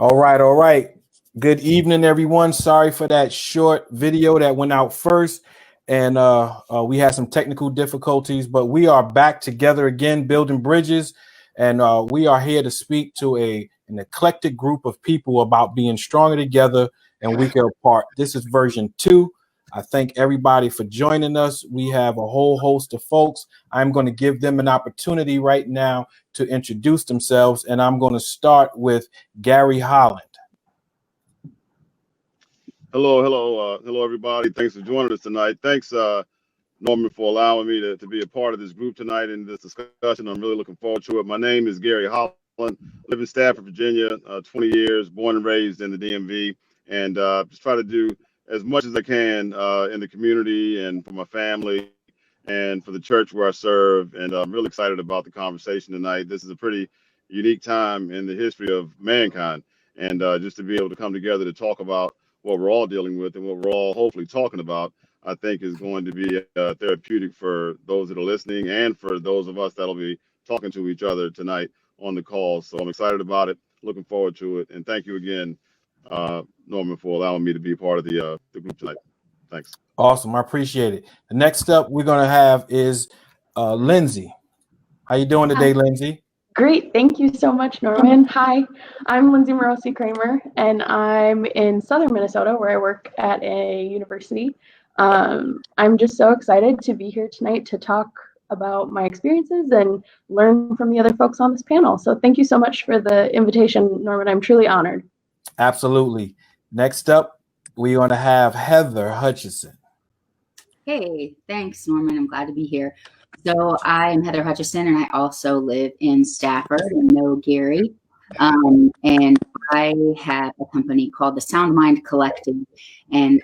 All right, all right. Good evening, everyone. Sorry for that short video that went out first. And we had some technical difficulties, but we are back together again, building bridges. And we are here to speak to an eclectic group of people about being stronger together and weaker apart. This is version 2. I thank everybody for joining us. We have a whole host of folks. I'm going to give them an opportunity right now to introduce themselves, and I'm going to start with Gary Holland. Hello, everybody. Thanks for joining us tonight. Thanks, Norman, for allowing me to be a part of this group tonight and this discussion. I'm really looking forward to it. My name is Gary Holland. Live in Stafford, Virginia, 20 years, born and raised in the DMV, and just try to do as much as I can in the community and for my family and for the church where I serve. And I'm really excited about the conversation tonight. This is a pretty unique time in the history of mankind, and just to be able to come together to talk about what we're all dealing with and what we're all hopefully talking about, I think is going to be therapeutic for those that are listening and for those of us that'll be talking to each other tonight on the call. So I'm excited about it, looking forward to it. And thank you again, Norman, for allowing me to be part of the group tonight. Thanks. Awesome. I appreciate it. The next up we're going to have is Lindsay. How you doing today, Lindsay? Great. Thank you so much, Norman. Hi, I'm Lindsay Morosi Kramer, and I'm in southern Minnesota where I work at a university. I'm just so excited to be here tonight to talk about my experiences and learn from the other folks on this panel. So thank you so much for the invitation, Norman. I'm truly honored. Absolutely. Next up, we're going to have Heather Hutchison. Hey, thanks, Norman. I'm glad to be here. So I'm Heather Hutchison, and I also live in Stafford and know Gary. And I have a company called the SoundMind Collective, and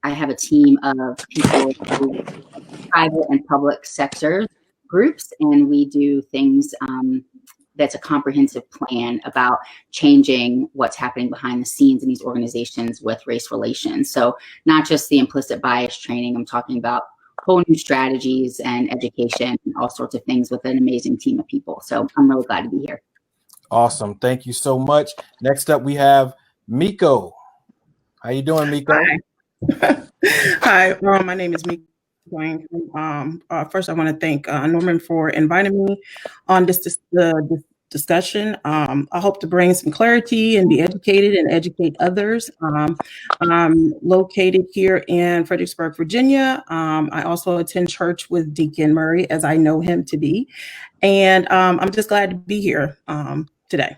I have a team of people who private and public sector groups, and we do things that's a comprehensive plan about changing what's happening behind the scenes in these organizations with race relations. So not just the implicit bias training, I'm talking about whole new strategies and education and all sorts of things with an amazing team of people. So I'm really glad to be here. Awesome. Thank you so much. Next up, we have Miko. How you doing, Miko? Hi. Hi. My name is Miko. First, I want to thank Norman for inviting me on this discussion. I hope to bring some clarity and be educated and educate others. I'm located here in Fredericksburg, Virginia. I also attend church with Deacon Murray, as I know him to be. And I'm just glad to be here today.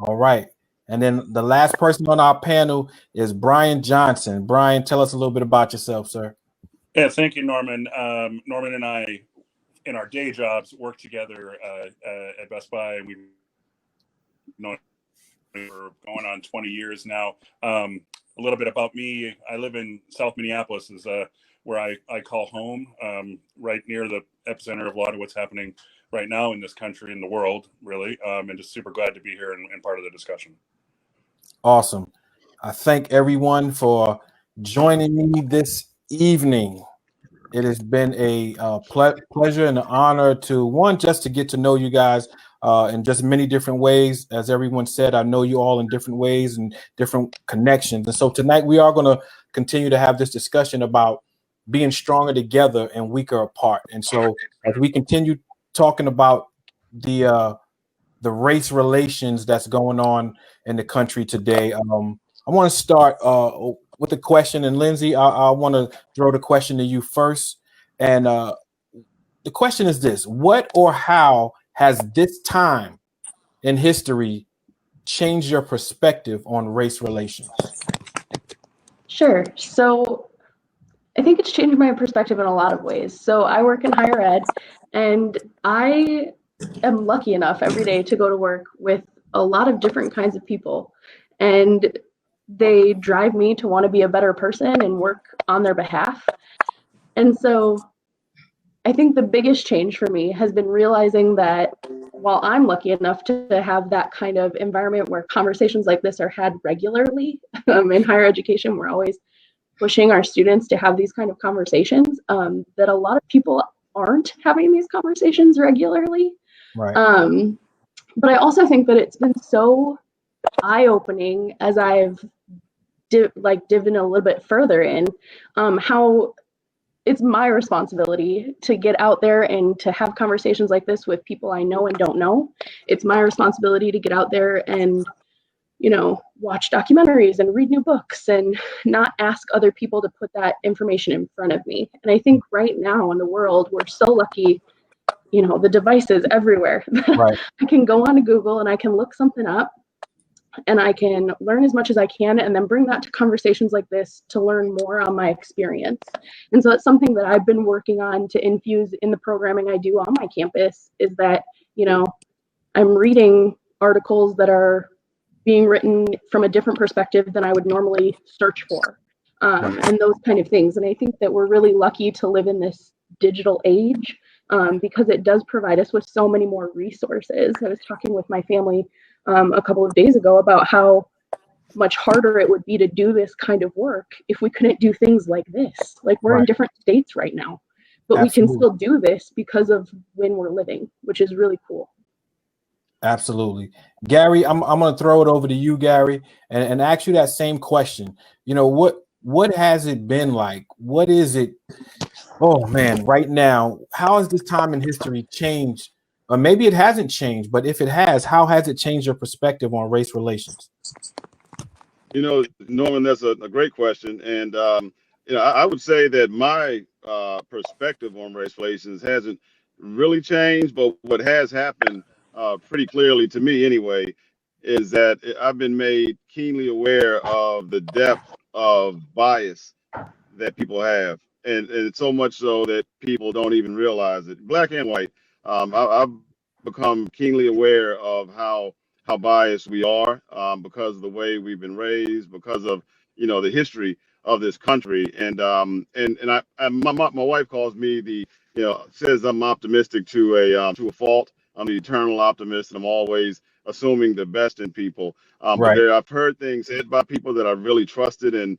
All right. And then the last person on our panel is Brian Johnson. Brian, tell us a little bit about yourself, sir. Yeah, thank you, Norman. Norman and I, in our day jobs, work together at Best Buy, and we've known for going on 20 years now. A little bit about me: I live in South Minneapolis, is where I call home, right near the epicenter of a lot of what's happening right now in this country and the world, really. And just super glad to be here and part of the discussion. Awesome. I thank everyone for joining me this evening. It has been a pleasure and an honor to just to get to know you guys in just many different ways. As everyone said, I know you all in different ways and different connections. And so tonight we are going to continue to have this discussion about being stronger together and weaker apart. And so as we continue talking about the race relations that's going on in the country today, I want to start with a question. And Lindsay, I want to throw the question to you first. And the question is this: what or how has this time in history changed your perspective on race relations? Sure. So I think it's changed my perspective in a lot of ways. So I work in higher ed, and I am lucky enough every day to go to work with a lot of different kinds of people. And they drive me to want to be a better person and work on their behalf. And so I think the biggest change for me has been realizing that while I'm lucky enough to have that kind of environment where conversations like this are had regularly in higher education, we're always pushing our students to have these kind of conversations, that a lot of people aren't having these conversations regularly. Right. But I also think that it's been so eye-opening as I've dived in a little bit further in how it's my responsibility to get out there and to have conversations like this with people I know and don't know. It's my responsibility to get out there and, you know, watch documentaries and read new books and not ask other people to put that information in front of me. And I think right now in the world, we're so lucky, you know, the devices everywhere. Right. I can go on to Google and I can look something up and I can learn as much as I can and then bring that to conversations like this to learn more on my experience. And so it's something that I've been working on to infuse in the programming I do on my campus, is that, you know, I'm reading articles that are being written from a different perspective than I would normally search for, and those kind of things. And I think that we're really lucky to live in this digital age because it does provide us with so many more resources. I was talking with my family a couple of days ago about how much harder it would be to do this kind of work if we couldn't do things like this. Like, we're in different states right now, but we can still do this because of when we're living, which is really cool. Absolutely. Gary, I'm going to throw it over to you, Gary, and ask you that same question. You know, what has it been like? What is it? Oh man, right now, how has this time in history changed? Or maybe it hasn't changed, but if it has, how has it changed your perspective on race relations? You know, Norman, that's a great question. And, you know, I would say that my perspective on race relations hasn't really changed, but what has happened pretty clearly to me anyway, is that I've been made keenly aware of the depth of bias that people have. And so much so that people don't even realize it, black and white. I've become keenly aware of how biased we are because of the way we've been raised, because of, you know, the history of this country. And my wife calls me says I'm optimistic to a fault. I'm the eternal optimist, and I'm always assuming the best in people. But I've heard things said by people that I've really trusted and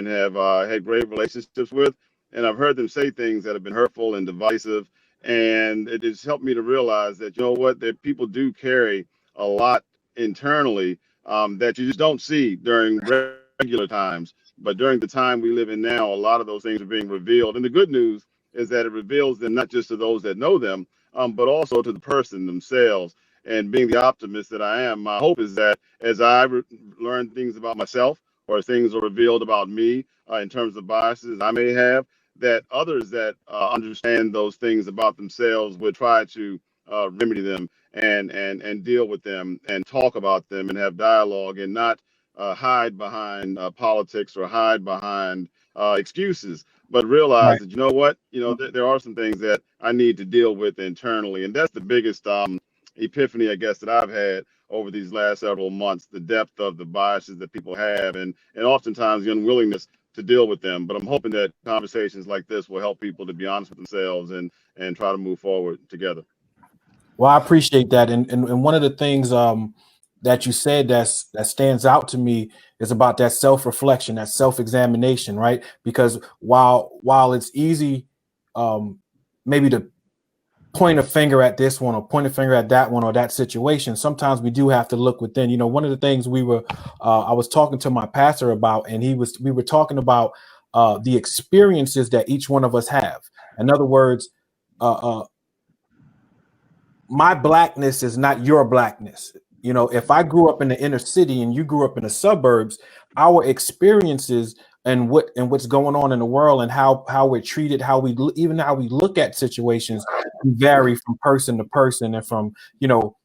have had great relationships with, and I've heard them say things that have been hurtful and divisive. And it has helped me to realize that, you know what, that people do carry a lot internally that you just don't see during regular times. But during the time we live in now, a lot of those things are being revealed. And the good news is that it reveals them not just to those that know them, but also to the person themselves. And being the optimist that I am, my hope is that as I learn things about myself, or things are revealed about me in terms of biases I may have, that others that understand those things about themselves would try to remedy them and deal with them and talk about them and have dialogue, and not hide behind politics or hide behind excuses, but realize that, you know what, you know, there are some things that I need to deal with internally. And that's the biggest epiphany, I guess, that I've had over these last several months, the depth of the biases that people have, and oftentimes the unwillingness to deal with them. But I'm hoping that conversations like this will help people to be honest with themselves and try to move forward together. Well, I appreciate that. And one of the things that you said that stands out to me is about that self-reflection, that self-examination, right? Because while it's easy maybe to point a finger at this one or point a finger at that one or that situation, sometimes we do have to look within. You know, one of the things I was talking to my pastor about, and we were talking about the experiences that each one of us have. In other words, my blackness is not your blackness. You know, if I grew up in the inner city and you grew up in the suburbs, our experiences and what's going on in the world and how we're treated, how we look at situations vary from person to person, and from you know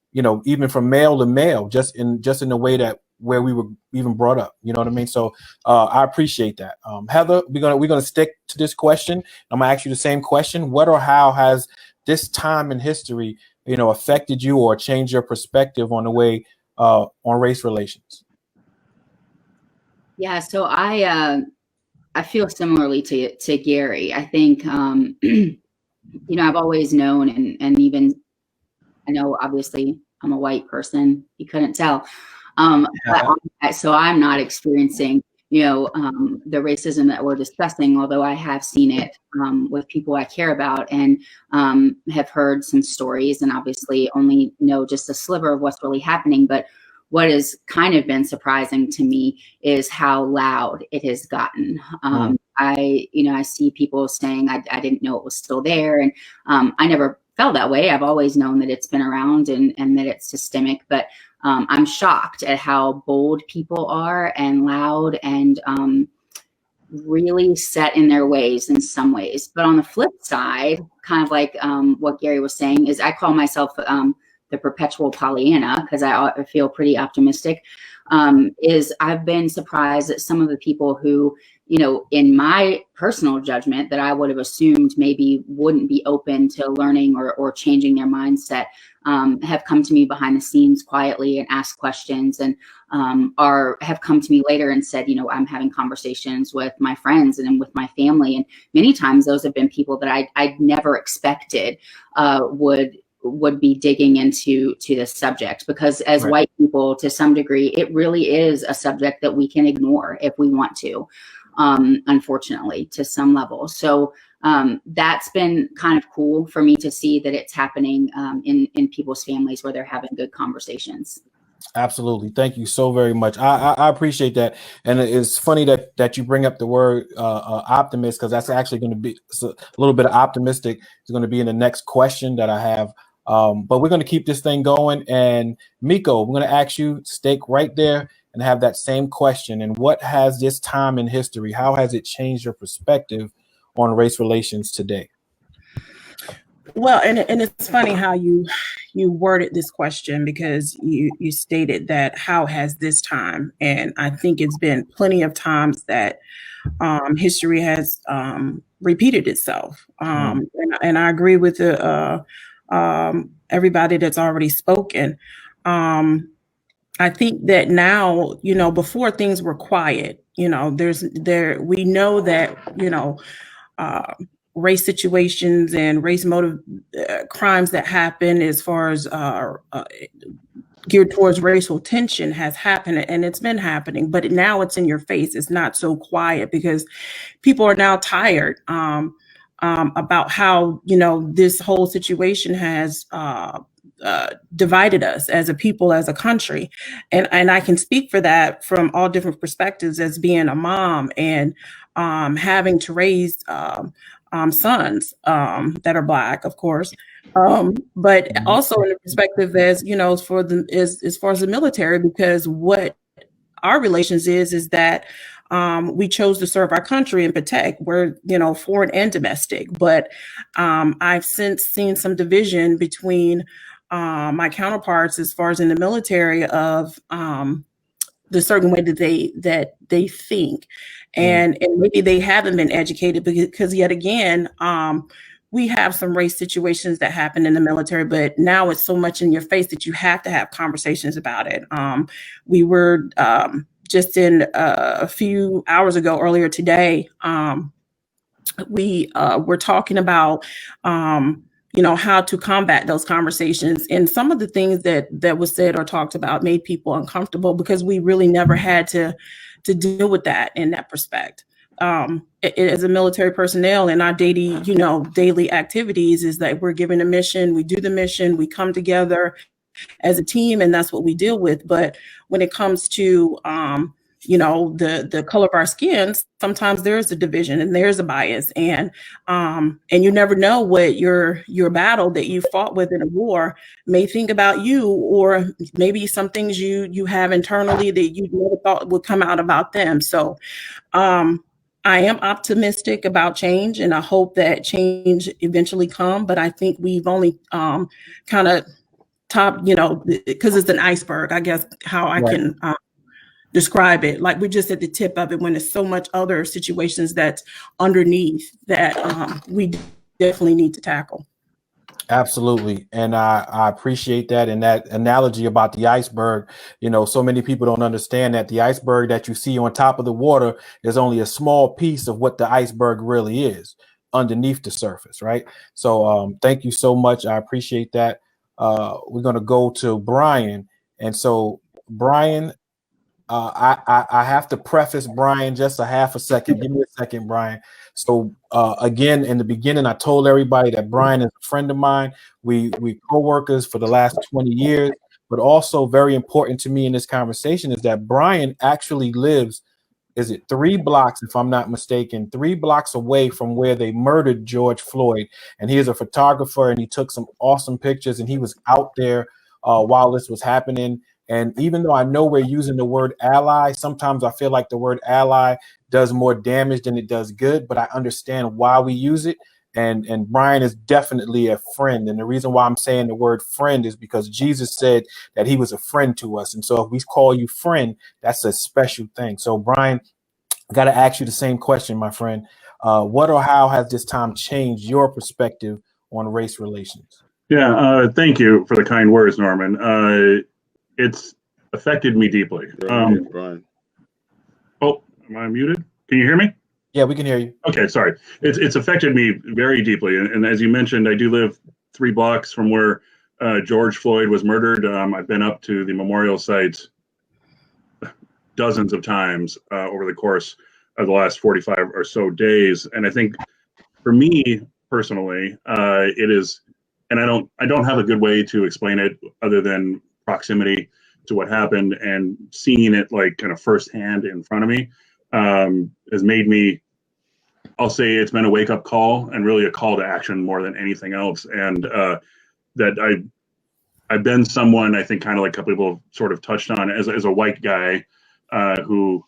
even from male to male, just in the way that where we were even brought up. You know what I mean? So I appreciate that. Heather, we're gonna stick to this question. I'm gonna ask you the same question. What or how has this time in history, you know, affected you or changed your perspective on the way on race relations? Yeah, so I feel similarly to Gary. I think you know, I've always known, and even I know obviously I'm a white person. You couldn't tell, so I'm not experiencing, you know, the racism that we're discussing, although I have seen it with people I care about, and have heard some stories, and obviously only know just a sliver of what's really happening. But what has kind of been surprising to me is how loud it has gotten. I see people saying, I didn't know it was still there. And I never felt that way. I've always known that it's been around and that it's systemic, but I'm shocked at how bold people are and loud and really set in their ways in some ways. But on the flip side, kind of like what Gary was saying, is I call myself the perpetual Pollyanna because I feel pretty optimistic, is I've been surprised at some of the people who, in my personal judgment, that I would have assumed maybe wouldn't be open to learning or changing their mindset, have come to me behind the scenes quietly and asked questions, and have come to me later and said, I'm having conversations with my friends and with my family. And many times those have been people that I'd never expected would be digging into this subject, because as Right. white people, to some degree, it really is a subject that we can ignore if we want to, unfortunately, to some level. So that's been kind of cool for me to see that it's happening in people's families where they're having good conversations. Absolutely. Thank you so very much. I appreciate that. And it's funny that you bring up the word optimist, because that's actually going to be a little bit of optimistic. It's going to be in the next question that I have. But we're going to keep this thing going. And Miko, we're going to ask you, stake right there and have that same question. And what has this time in history, how has it changed your perspective on race relations today? Well, and it's funny how you worded this question, because you stated that how has this time, and I think it's been plenty of times that history has repeated itself, and I agree with everybody that's already spoken. I think that now, before things were quiet, we know that race situations and race motive crimes that happen as far as geared towards racial tension has happened, and it's been happening, but now it's in your face. It's not so quiet because people are now tired about how, this whole situation has divided us as a people, as a country. And I can speak for that from all different perspectives as being a mom and having to raise sons that are Black, of course, but also in the perspective as as far as the military, because what our relations is that we chose to serve our country and protect. We're foreign and domestic, but I've since seen some division between my counterparts as far as in the military of the certain way that they think. And maybe they haven't been educated because yet again, we have some race situations that happen in the military, but now it's so much in your face that you have to have conversations about it. We were just in a few hours ago, earlier today, we were talking about how to combat those conversations. And some of the things that was said or talked about made people uncomfortable because we really never had to deal with that in that respect. As a military personnel in our daily activities is that we're given a mission, we do the mission, we come together as a team, and that's what we deal with. But when it comes to the color of our skins, sometimes there's a division and there's a bias, and you never know what your battle that you fought with in a war may think about you, or maybe some things you have internally that you never thought would come out about them. So I am optimistic about change, and I hope that change eventually come. But I think we've only kind of top, because it's an iceberg, I guess, how I can describe it. Like we're just at the tip of it when there's so much other situations that's underneath that we definitely need to tackle. Absolutely. And I appreciate that. And that analogy about the iceberg, so many people don't understand that the iceberg that you see on top of the water is only a small piece of what the iceberg really is underneath the surface. Right. So thank you so much. I appreciate that. We're going to go to Brian. And so, Brian, I have to preface Brian just a half a second. Give me a second, Brian. So again, in the beginning, I told everybody that Brian is a friend of mine. We co-workers for the last 20 years. But also very important to me in this conversation is that Brian actually lives, is it 3 blocks, if I'm not mistaken, 3 blocks away from where they murdered George Floyd. And he is a photographer, and he took some awesome pictures, and he was out there while this was happening. And even though I know we're using the word ally, sometimes I feel like the word ally does more damage than it does good, but I understand why we use it. And Brian is definitely a friend. And the reason why I'm saying the word friend is because Jesus said that he was a friend to us. And so if we call you friend, that's a special thing. So Brian, I got to ask you the same question, my friend. What or how has this time changed your perspective on race relations? Yeah, thank you for the kind words, Norman. It's affected me deeply. Brian. Oh, am I muted? Can you hear me? Yeah, we can hear you. Okay, sorry. It's affected me very deeply. And as you mentioned, I do live 3 blocks from where George Floyd was murdered. I've been up to the memorial site dozens of times over the course of the last 45 or so days. And I think for me personally, it is, and I don't have a good way to explain it other than proximity to what happened, and seeing it like kind of firsthand in front of me has made me, I'll say it's been a wake up call and really a call to action more than anything else. And that I've been someone, I think, kind of like a couple people sort of touched on, as a white guy who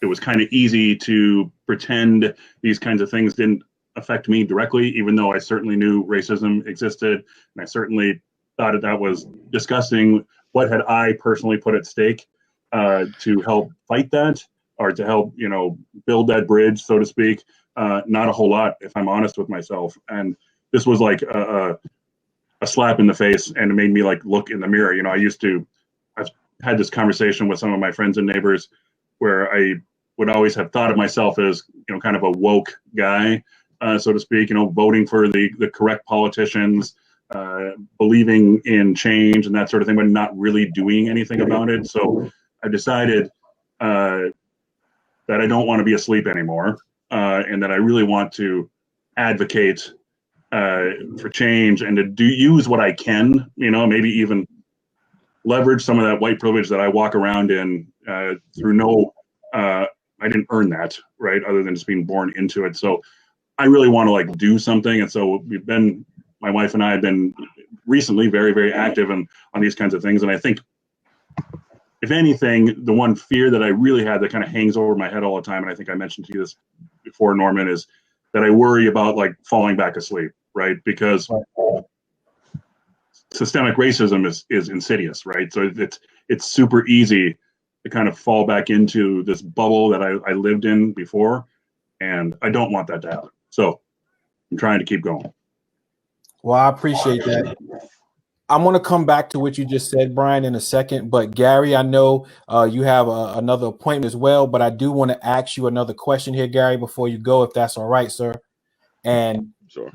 it was kind of easy to pretend these kinds of things didn't affect me directly, even though I certainly knew racism existed, and I certainly thought that was disgusting. What had I personally put at stake to help fight that, or to help, build that bridge, so to speak? Not a whole lot, if I'm honest with myself. And this was like a slap in the face, and it made me like look in the mirror. I've had this conversation with some of my friends and neighbors where I would always have thought of myself as, kind of a woke guy, so to speak, voting for the correct politicians, believing in change and that sort of thing, but not really doing anything about it. So I decided that I don't want to be asleep anymore, and that I really want to advocate for change, and to use what I can, maybe even leverage some of that white privilege that I walk around in through I didn't earn that, right? Other than just being born into it. So I really want to like do something. And so my wife and I have been recently very, very active on these kinds of things. And I think, if anything, the one fear that I really had that kind of hangs over my head all the time, and I think I mentioned to you this before, Norman, is that I worry about like falling back asleep, right? Because systemic racism is insidious, right? So it's super easy to kind of fall back into this bubble that I lived in before, and I don't want that to happen. So I'm trying to keep going. Well, I appreciate that. I'm going to come back to what you just said, Brian, in a second. But Gary, I know you have another appointment as well, but I do want to ask you another question here, Gary, before you go, if that's all right, sir. And Sure.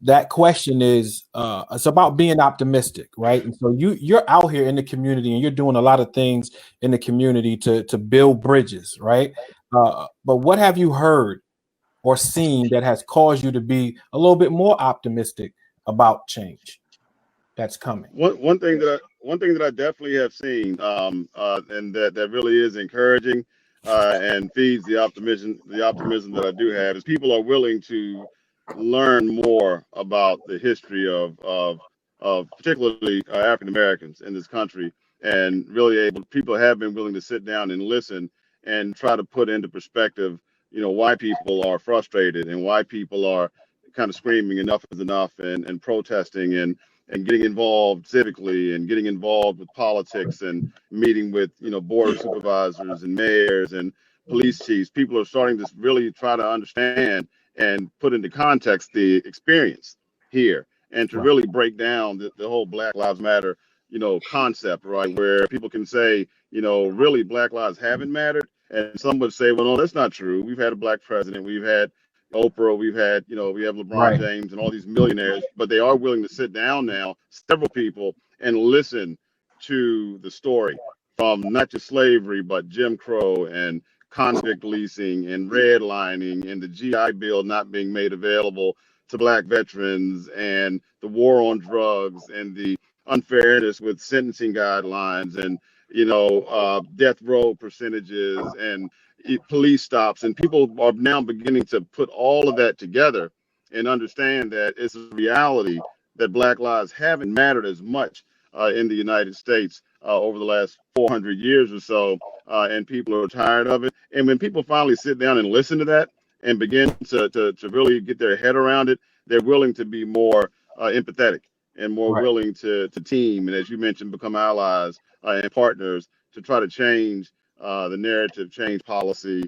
That question is, it's about being optimistic, right? And so you're out here in the community, and you're doing a lot of things in the community to build bridges, right? But what have you heard or seen that has caused you to be a little bit more optimistic about change that's coming? One thing that I definitely have seen, and that really is encouraging, and feeds the optimism that I do have, is people are willing to learn more about the history of particularly African Americans in this country, and really people have been willing to sit down and listen and try to put into perspective, why people are frustrated and why people are kind of screaming enough is enough, and protesting and getting involved civically and getting involved with politics and meeting with, board of supervisors and mayors and police chiefs. People are starting to really try to understand and put into context the experience here, and to really break down the whole Black Lives Matter, concept, right? Where people can say, really Black lives haven't mattered. And some would say, well, no, that's not true. We've had a Black president. We've had Oprah, we have LeBron James and all these millionaires, but they are willing to sit down now, several people, and listen to the story from not just slavery, but Jim Crow and convict leasing and redlining and the GI Bill not being made available to Black veterans, and the war on drugs, and the unfairness with sentencing guidelines and death row percentages and police stops, and people are now beginning to put all of that together and understand that it's a reality that Black lives haven't mattered as much in the United States over the last 400 years or so, and people are tired of it. And when people finally sit down and listen to that and begin to really get their head around it, they're willing to be more empathetic and more willing to team, and as you mentioned, become allies and partners to try to change the narrative, change policy,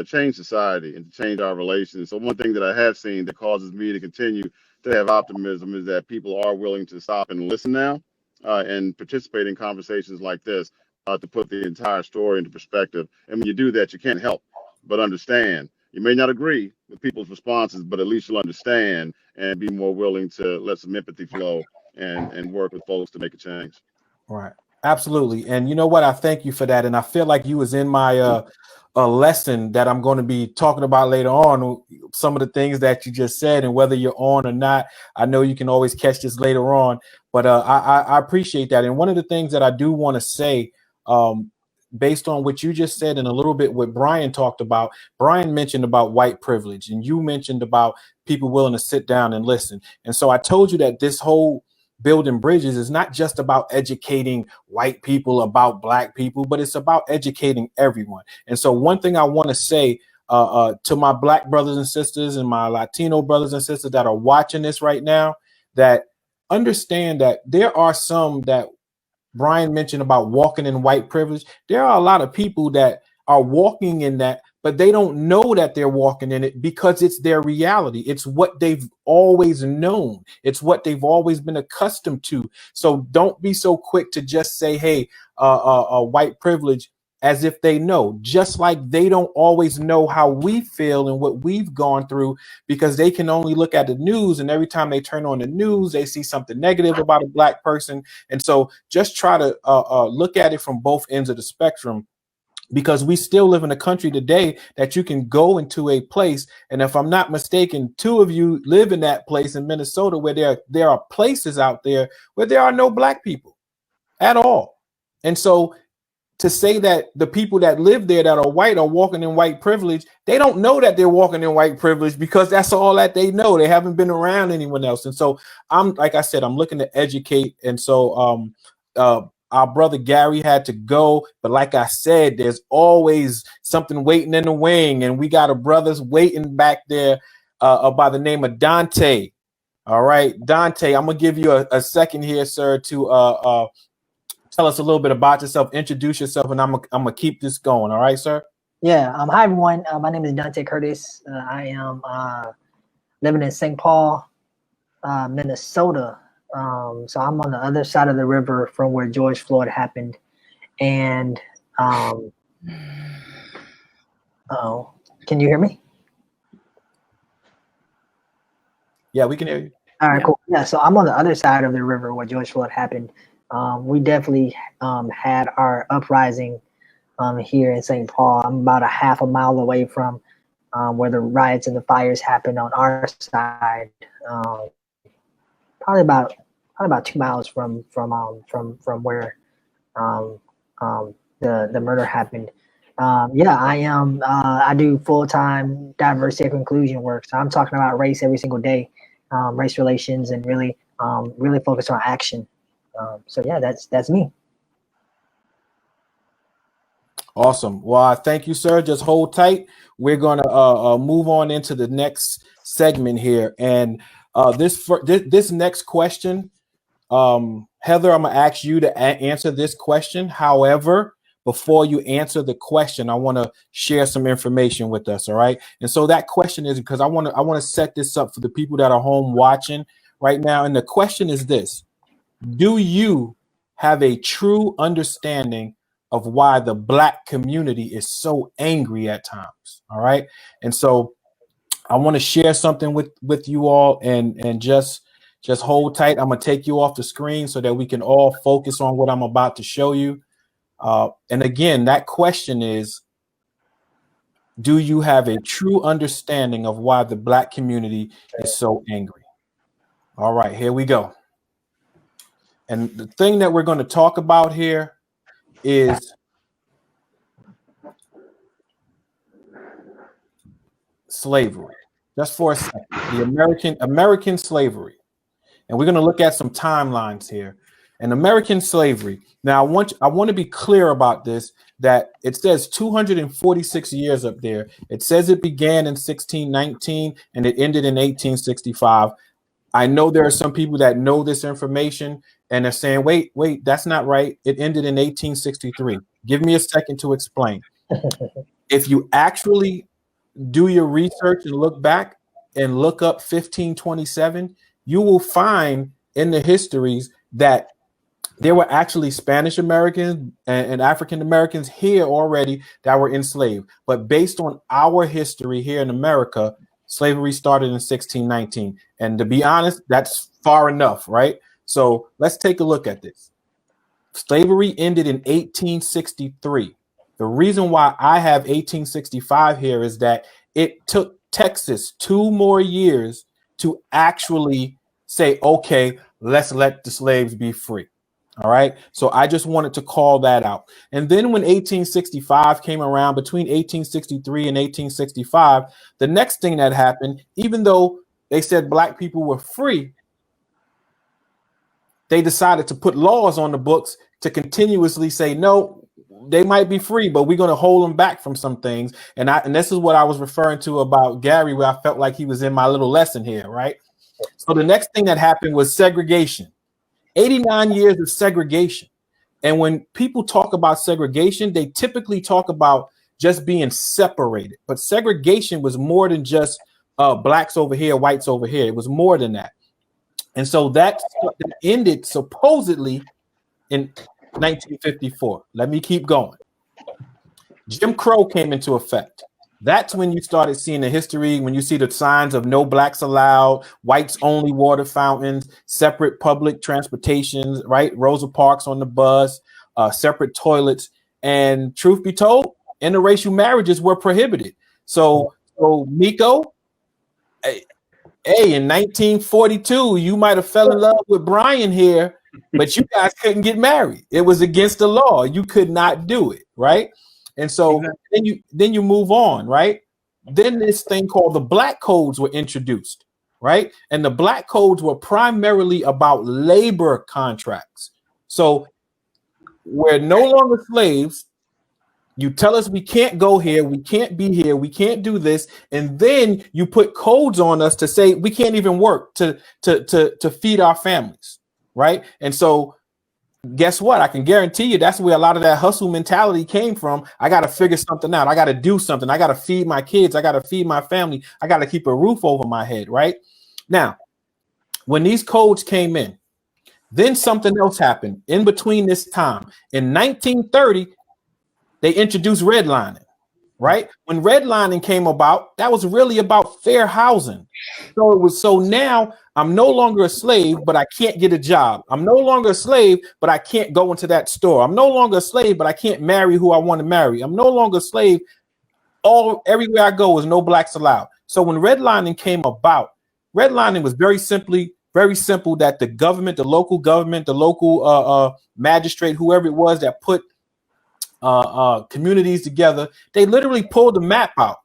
change society, and to change our relations. So one thing that I have seen that causes me to continue to have optimism is that people are willing to stop and listen now and participate in conversations like this to put the entire story into perspective. And when you do that, you can't help but understand. You may not agree with people's responses, but at least you'll understand and be more willing to let some empathy flow and work with folks to make a change. Right. Absolutely. And you know what? I thank you for that. And I feel like you was in my a lesson that I'm going to be talking about later on, some of the things that you just said, and whether you're on or not. I know you can always catch this later on, but I appreciate that. And one of the things that I do want to say, based on what you just said and a little bit what Brian talked about, Brian mentioned about white privilege, and you mentioned about people willing to sit down and listen. And so I told you that this whole building bridges is not just about educating white people about Black people, but it's about educating everyone. And so one thing I want to say to my Black brothers and sisters and my Latino brothers and sisters that are watching this right now, that understand that there are some that Brian mentioned about walking in white privilege. There are a lot of people that are walking in that, but they don't know that they're walking in it because it's their reality. It's what they've always known. It's what they've always been accustomed to. So don't be so quick to just say, hey, white privilege, as if they know, just like they don't always know how we feel and what we've gone through, because they can only look at the news, and every time they turn on the news, they see something negative about a Black person. And so just try to look at it from both ends of the spectrum, because we still live in a country today that you can go into a place, and if I'm not mistaken, two of you live in that place in Minnesota where there are places out there where there are no Black people at all. And so to say that the people that live there that are white are walking in white privilege, they don't know that they're walking in white privilege, because that's all that they know. They haven't been around anyone else. And so like I said, I'm looking to educate. And so our brother Gary had to go, but like I said, there's always something waiting in the wing, and we got a brothers waiting back there by the name of Dante. All right, Dante, I'm gonna give you a second here, sir, to tell us a little bit about yourself, introduce yourself, and I'm gonna keep this going. All right, sir? Yeah. Hi, everyone. My name is Dante Curtis. I am living in St. Paul, Minnesota. So I'm on the other side of the river from where George Floyd happened. And can you hear me? Yeah, we can hear you. All right, cool. Yeah, so I'm on the other side of the river where George Floyd happened. We definitely had our uprising here in St. Paul. I'm about a half a mile away from where the riots and the fires happened on our side. Probably about 2 miles from where the murder happened. Yeah, I am. I do full-time diversity and inclusion work. So I'm talking about race every single day, race relations, and really focus on action. So yeah, that's me. Awesome. Well, thank you, sir. Just hold tight. We're going to move on into the next segment here. And this next question, Heather, I'm going to ask you to answer this question. However, before you answer the question, I want to share some information with us. All right. And so that question is, because I want to set this up for the people that are home watching right now. And the question is this: do you have a true understanding of why the Black community is so angry at times? All right. And so I want to share something with you all, and just hold tight. I'm going to take you off the screen so that we can all focus on what I'm about to show you. And again, that question is, do you have a true understanding of why the Black community is so angry? All right, here we go. And the thing that we're going to talk about here is slavery. Just for a second, the American slavery. And we're going to look at some timelines here. And American slavery. Now, I want to be clear about this, that it says 246 years up there. It says it began in 1619 and it ended in 1865. I know there are some people that know this information and they're saying, wait, that's not right. It ended in 1863. Give me a second to explain. If you actually do your research and look back and look up 1527, you will find in the histories that there were actually Spanish Americans and African Americans here already that were enslaved. But based on our history here in America, slavery started in 1619. And to be honest, that's far enough, right? So let's take a look at this. Slavery ended in 1863. The reason why I have 1865 here is that it took Texas 2 more years to actually say, okay, let's let the slaves be free. All right. So I just wanted to call that out. And then when 1865 came around, between 1863 and 1865, the next thing that happened, even though they said black people were free, they decided to put laws on the books to continuously say, no, they might be free, but we're going to hold them back from some things. And this is what I was referring to about Gary, where I felt like he was in my little lesson here. Right. So the next thing that happened was segregation. 89 years of segregation. And when people talk about segregation, they typically talk about just being separated. But segregation was more than just blacks over here, whites over here. It was more than that. And so that ended supposedly in 1954. Let me keep going. Jim Crow came into effect. That's when you started seeing the history, when you see the signs of no blacks allowed, whites only water fountains, separate public transportations, right? Rosa Parks on the bus, separate toilets. And truth be told, interracial marriages were prohibited. So Miko, in 1942, you might have fell in love with Brian here, but you guys couldn't get married. It was against the law. You could not do it, right? And so then you move on, right? Then this thing called the Black Codes were introduced, right? And the Black Codes were primarily about labor contracts. So we're no longer slaves. You tell us we can't go here, we can't be here, we can't do this, and then you put codes on us to say we can't even work to feed our families, right? And so guess what? I can guarantee you that's where a lot of that hustle mentality came from. I got to figure something out. I got to do something. I got to feed my kids. I got to feed my family. I got to keep a roof over my head, right? Now, when these codes came in, then something else happened in between this time. In 1930, they introduced redlining, right? When redlining came about, that was really about fair housing. So now I'm no longer a slave, but I can't get a job. I'm no longer a slave, but I can't go into that store. I'm no longer a slave, but I can't marry who I want to marry. I'm no longer a slave. Everywhere I go is no blacks allowed. So when redlining came about, redlining was very simple that the government, the local magistrate, whoever it was that put communities together, they literally pulled the map out.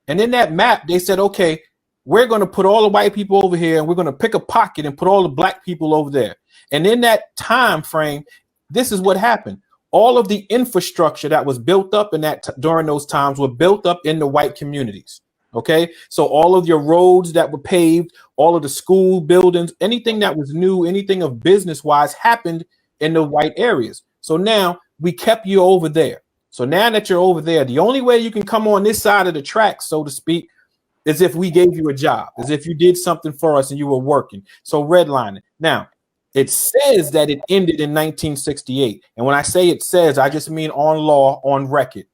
And in that map, they said, okay, we're going to put all the white people over here and we're going to pick a pocket and put all the black people over there. And in that time frame, this is what happened. All of the infrastructure that was built up in during those times were built up in the white communities. Okay, so all of your roads that were paved, all of the school buildings, anything that was new, anything of business wise happened in the white areas. So now we kept you over there. So now that you're over there, the only way you can come on this side of the track, so to speak, is if we gave you a job, as if you did something for us and you were working. So redlining. Now, it says that it ended in 1968. And when I say it says, I just mean on law, on record.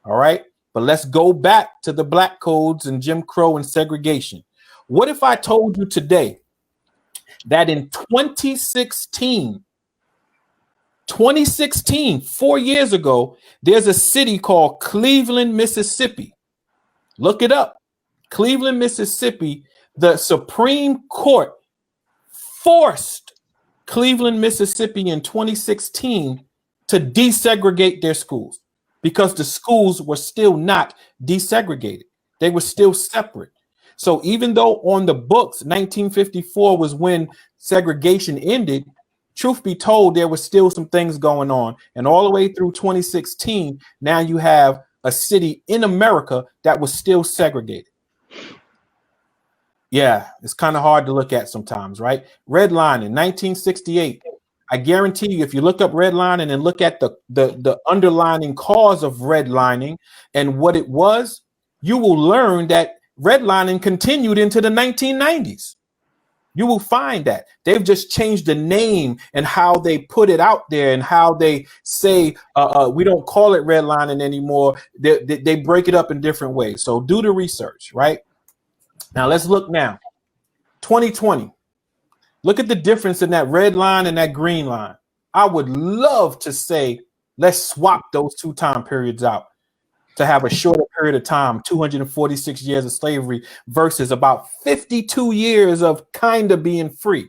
All right. But let's go back to the Black Codes and Jim Crow and segregation. What if I told you today that in 2016, 4 years ago, there's a city called Cleveland, Mississippi. Look it up. Cleveland, Mississippi, the Supreme Court forced Cleveland, Mississippi in 2016 to desegregate their schools because the schools were still not desegregated. They were still separate. So even though on the books, 1954 was when segregation ended, truth be told, there was still some things going on. And all the way through 2016, now you have a city in America that was still segregated. Yeah, it's kind of hard to look at sometimes, right? Redlining, 1968. I guarantee you, if you look up redlining and look at the underlining cause of redlining and what it was, you will learn that redlining continued into the 1990s. You will find that they've just changed the name and how they put it out there and how they say we don't call it redlining anymore. They break it up in different ways. So do the research, right? Now let's look now. 2020. Look at the difference in that red line and that green line. I would love to say, let's swap those two time periods out to have a shorter period of time, 246 years of slavery versus about 52 years of kind of being free.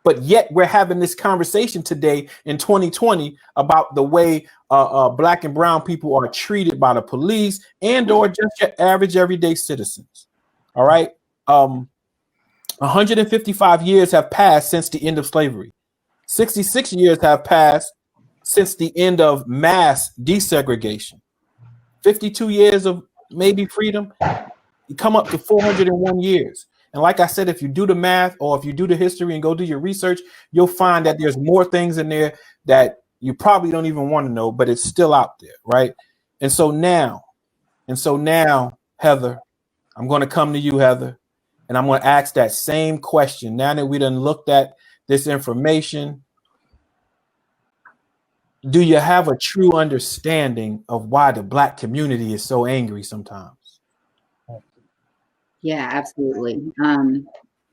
But yet we're having this conversation today in 2020 about the way Black and brown people are treated by the police and or just your average everyday citizens. All right. 155 years have passed since the end of slavery. 66 years have passed since the end of mass desegregation. 52 years of maybe freedom, you come up to 401 years. And like I said, if you do the math or if you do the history and go do your research, you'll find that there's more things in there that you probably don't even want to know, but it's still out there, right? And so now, Heather, I'm going to come to you, Heather, and I'm going to ask that same question. Now that we done looked at this information, do you have a true understanding of why the Black community is so angry sometimes? Yeah, absolutely.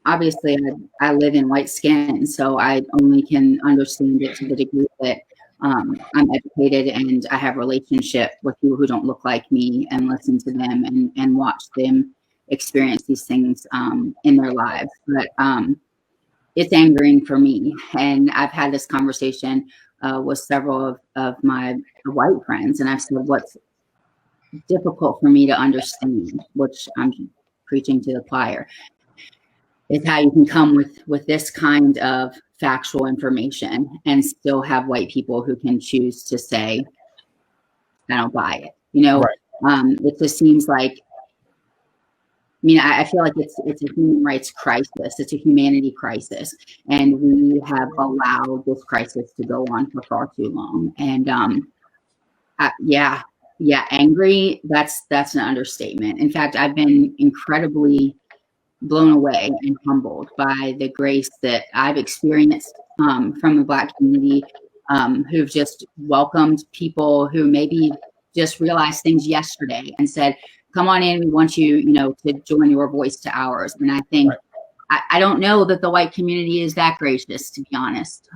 Obviously, I live in white skin, so I only can understand it to the degree that I'm educated and I have relationship with people who don't look like me and listen to them and watch them experience these things in their lives. But it's angering for me. And I've had this conversation with several of my white friends, and I've said what's difficult for me to understand, which I'm preaching to the choir, is how you can come with this kind of factual information and still have white people who can choose to say, I don't buy it. You know, right. It just seems like, I mean, I feel like it's a human rights crisis. It's a humanity crisis. And we have allowed this crisis to go on for far too long. And angry, that's an understatement. In fact, I've been incredibly blown away and humbled by the grace that I've experienced from the Black community, who've just welcomed people who maybe just realized things yesterday and said, come on in, we want you, to join your voice to ours. And I think, right. I don't know that the white community is that gracious, to be honest.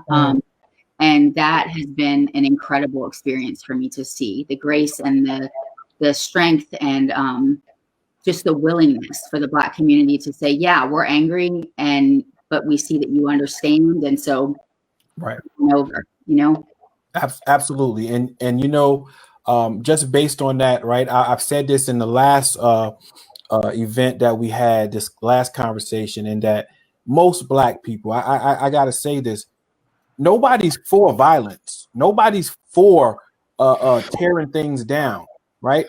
And that has been an incredible experience for me to see the grace and the strength and just the willingness for the Black community to say, yeah, we're angry, but we see that you understand. And so right over, Absolutely. And just based on that, right, I've said this in the last event that we had, this last conversation, and that most Black people, I got to say this, nobody's for violence. Nobody's for tearing things down, right?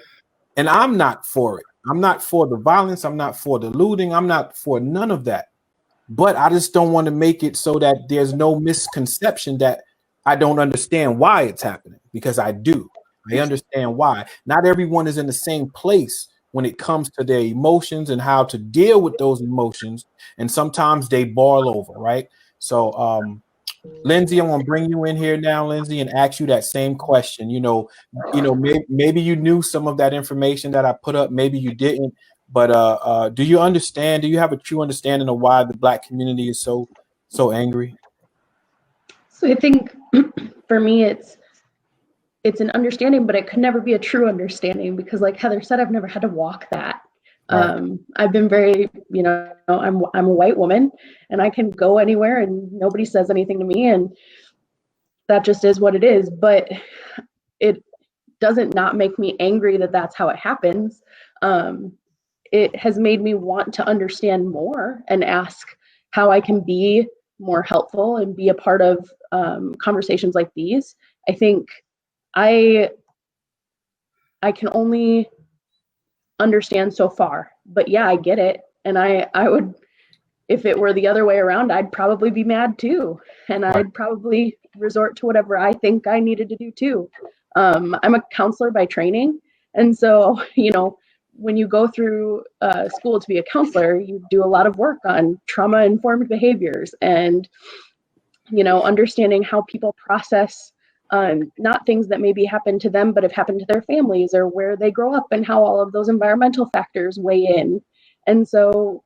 And I'm not for it. I'm not for the violence. I'm not for the looting. I'm not for none of that. But I just don't want to make it so that there's no misconception that I don't understand why it's happening, because I do. I understand why. Not everyone is in the same place when it comes to their emotions and how to deal with those emotions. And sometimes they boil over, right? So, Lindsay, I'm going to bring you in here now, Lindsay, and ask you that same question. Maybe you knew some of that information that I put up. Maybe you didn't. But do you understand? Do you have a true understanding of why the Black community is so angry? So I think for me, it's an understanding, but it could never be a true understanding because, like Heather said, I've never had to walk that. Right. I've been very, I'm a white woman and I can go anywhere and nobody says anything to me, and that just is what it is. But it doesn't not make me angry that that's how it happens. It has made me want to understand more and ask how I can be more helpful and be a part of conversations like these. I think I can only understand so far, but yeah, I get it. And I would, if it were the other way around, I'd probably be mad too. And Right. I'd probably resort to whatever I think I needed to do too. I'm a counselor by training. And so, when you go through school to be a counselor, you do a lot of work on trauma-informed behaviors and, understanding how people process not things that maybe happened to them, but have happened to their families or where they grow up and how all of those environmental factors weigh in. And so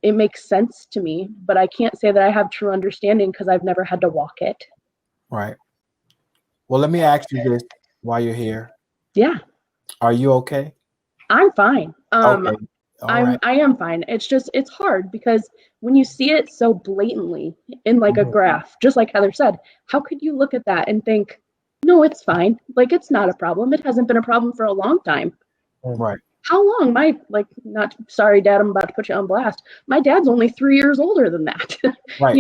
it makes sense to me, but I can't say that I have true understanding because I've never had to walk it. Right. Well, let me ask you this while you're here. Yeah. Are you okay? I'm fine. Okay. All right. I am fine. It's just, it's hard because when you see it so blatantly in like a graph, just like Heather said, how could you look at that and think, no, it's fine. Like, it's not a problem. It hasn't been a problem for a long time. Right. How long? Not sorry, Dad, I'm about to put you on blast. My dad's only 3 years older than that. Right.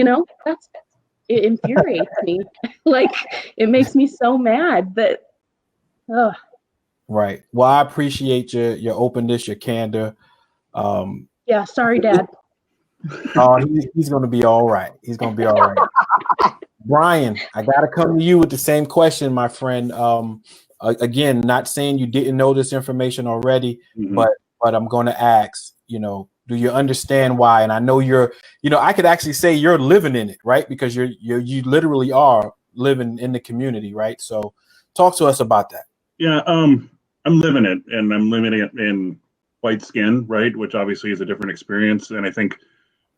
It infuriates me. Like, it makes me so mad that, Right. Well, I appreciate your openness, your candor. Yeah, sorry, Dad. He's going to be all right. He's going to be all right. Brian, I got to come to you with the same question, my friend. Again, not saying you didn't know this information already, but I'm going to ask, do you understand why? And I know I could actually say you're living in it, right? Because you literally are living in the community, right? So talk to us about that. Yeah, I'm living it, and I'm living it in white skin, right? Which obviously is a different experience. And I think,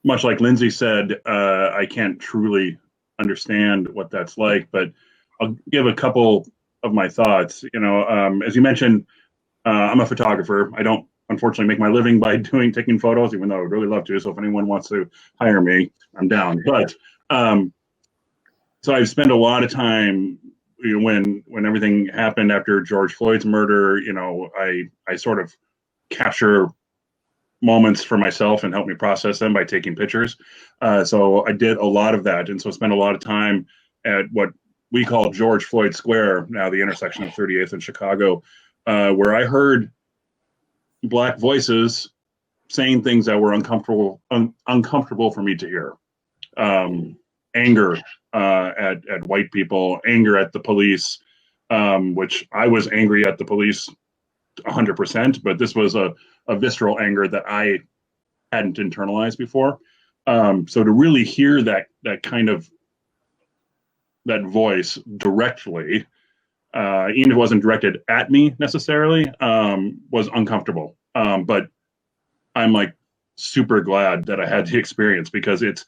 much like Lindsay said, I can't truly understand what that's like, but I'll give a couple of my thoughts. As you mentioned, I'm a photographer. I don't unfortunately make my living by taking photos, even though I would really love to. So if anyone wants to hire me, I'm down. But so I've spent a lot of time when everything happened after George Floyd's murder. I sort of capture moments for myself and help me process them by taking pictures. So I did a lot of that, and so spent a lot of time at what we call George Floyd Square, now the intersection of 38th and Chicago, where I heard Black voices saying things that were uncomfortable for me to hear. Anger at white people, anger at the police, which I was angry at the police 100%, but this was a visceral anger that I hadn't internalized before. So to really hear that kind of that voice directly, even if it wasn't directed at me necessarily, was uncomfortable. But I'm like super glad that I had the experience, because it's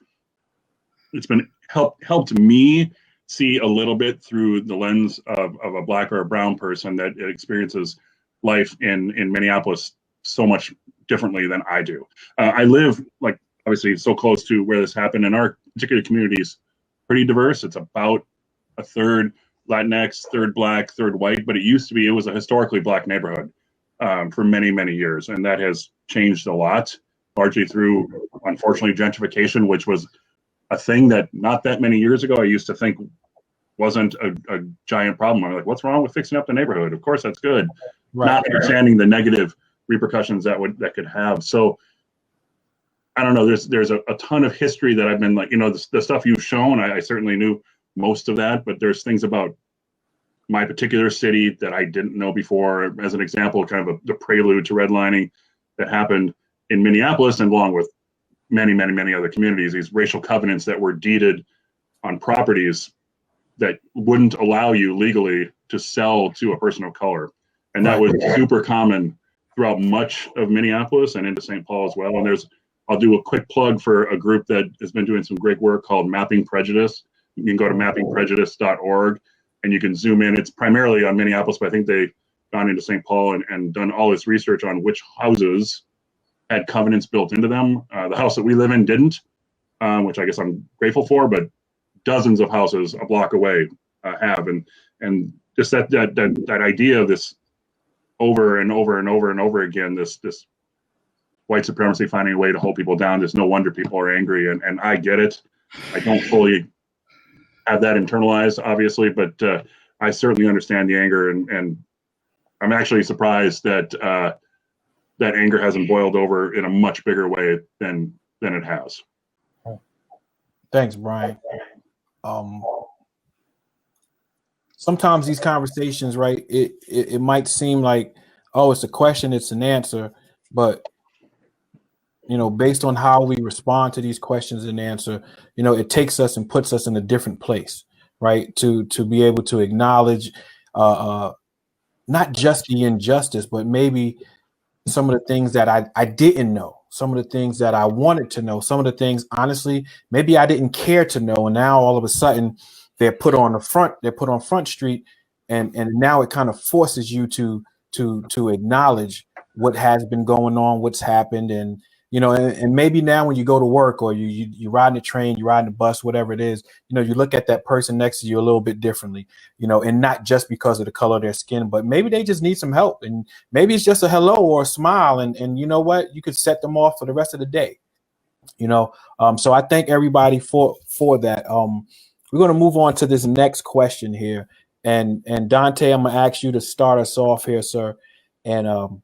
been helped me see a little bit through the lens of a Black or a brown person that experiences life in Minneapolis so much differently than I do. I live, like, obviously so close to where this happened, and our particular community is pretty diverse. It's about a third Latinx, third Black, third white, but it was a historically Black neighborhood for many, many years. And that has changed a lot, largely through, unfortunately, gentrification, which was a thing that not that many years ago I used to think wasn't a giant problem. I'm like, what's wrong with fixing up the neighborhood? Of course, that's good. Right. Not understanding the negative repercussions that could have. So I don't know. There's a ton of history that I've been like, the stuff you've shown. I certainly knew most of that, but there's things about my particular city that I didn't know before. As an example, kind of the prelude to redlining that happened in Minneapolis, and along with many, many, many other communities, these racial covenants that were deeded on properties that wouldn't allow you legally to sell to a person of color. And that was super common throughout much of Minneapolis and into St. Paul as well. And I'll do a quick plug for a group that has been doing some great work called Mapping Prejudice. You can go to mappingprejudice.org and you can zoom in. It's primarily on Minneapolis, but I think they've gone into St. Paul and done all this research on which houses had covenants built into them. The house that we live in didn't, which I guess I'm grateful for, but dozens of houses a block away have. And just that idea of this over and over and over and over again, this white supremacy finding a way to hold people down. There's no wonder people are angry, and I get it. I don't fully have that internalized, obviously, but I certainly understand the anger, and I'm actually surprised that that anger hasn't boiled over in a much bigger way than it has. Thanks, Brian. Sometimes these conversations, right, it might seem like, oh, it's a question, it's an answer, but based on how we respond to these questions and answer, it takes us and puts us in a different place, right? To be able to acknowledge not just the injustice, but maybe some of the things that I didn't know, some of the things that I wanted to know, some of the things, honestly, maybe I didn't care to know. And now all of a sudden they're put on Front Street, and now it kind of forces you to acknowledge what has been going on, what's happened. And and maybe now when you go to work, or you ride the train, you ride the bus, whatever it is, you look at that person next to you a little bit differently, and not just because of the color of their skin, but maybe they just need some help, and maybe it's just a hello or a smile, and you know what, you could set them off for the rest of the day. So I thank everybody for that. We're going to move on to this next question here, and Dante, I'm going to ask you to start us off here, sir. And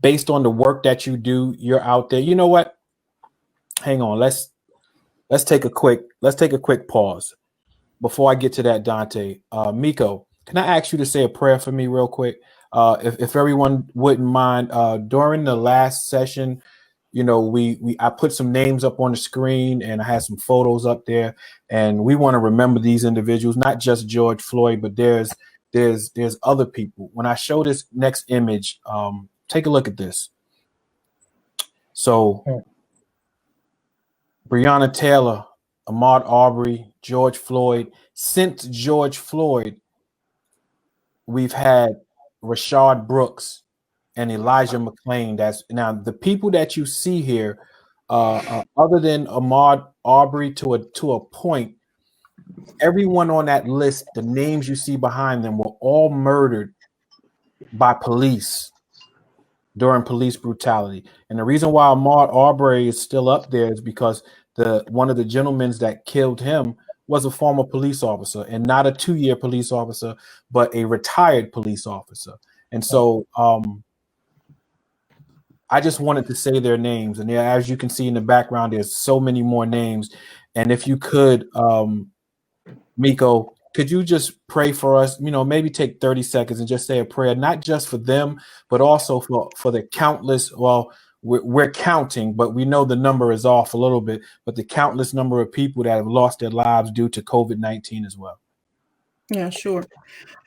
based on the work that you do, you're out there. You know what? Hang on. Let's take a quick pause before I get to that, Dante. Miko, can I ask you to say a prayer for me real quick? If everyone wouldn't mind. During the last session, I put some names up on the screen, and I had some photos up there, and we want to remember these individuals, not just George Floyd, but there's other people. When I show this next image, take a look at this. So Breonna Taylor, Ahmaud Arbery, George Floyd. Since George Floyd, we've had Rashard Brooks and Elijah McClain. That's now the people that you see here, other than Ahmaud Arbery to a point, everyone on that list, the names you see behind them, were all murdered by police during police brutality. And the reason why Ahmaud Arbery is still up there is because one of the gentlemen that killed him was a former police officer, and not a 2-year police officer, but a retired police officer. And so I just wanted to say their names. And as you can see in the background, there's so many more names. And if you could, Miko, could you just pray for us? Maybe take 30 seconds and just say a prayer, not just for them, but also for the countless. Well, we're counting, but we know the number is off a little bit. But the countless number of people that have lost their lives due to COVID-19 as well. Yeah, sure.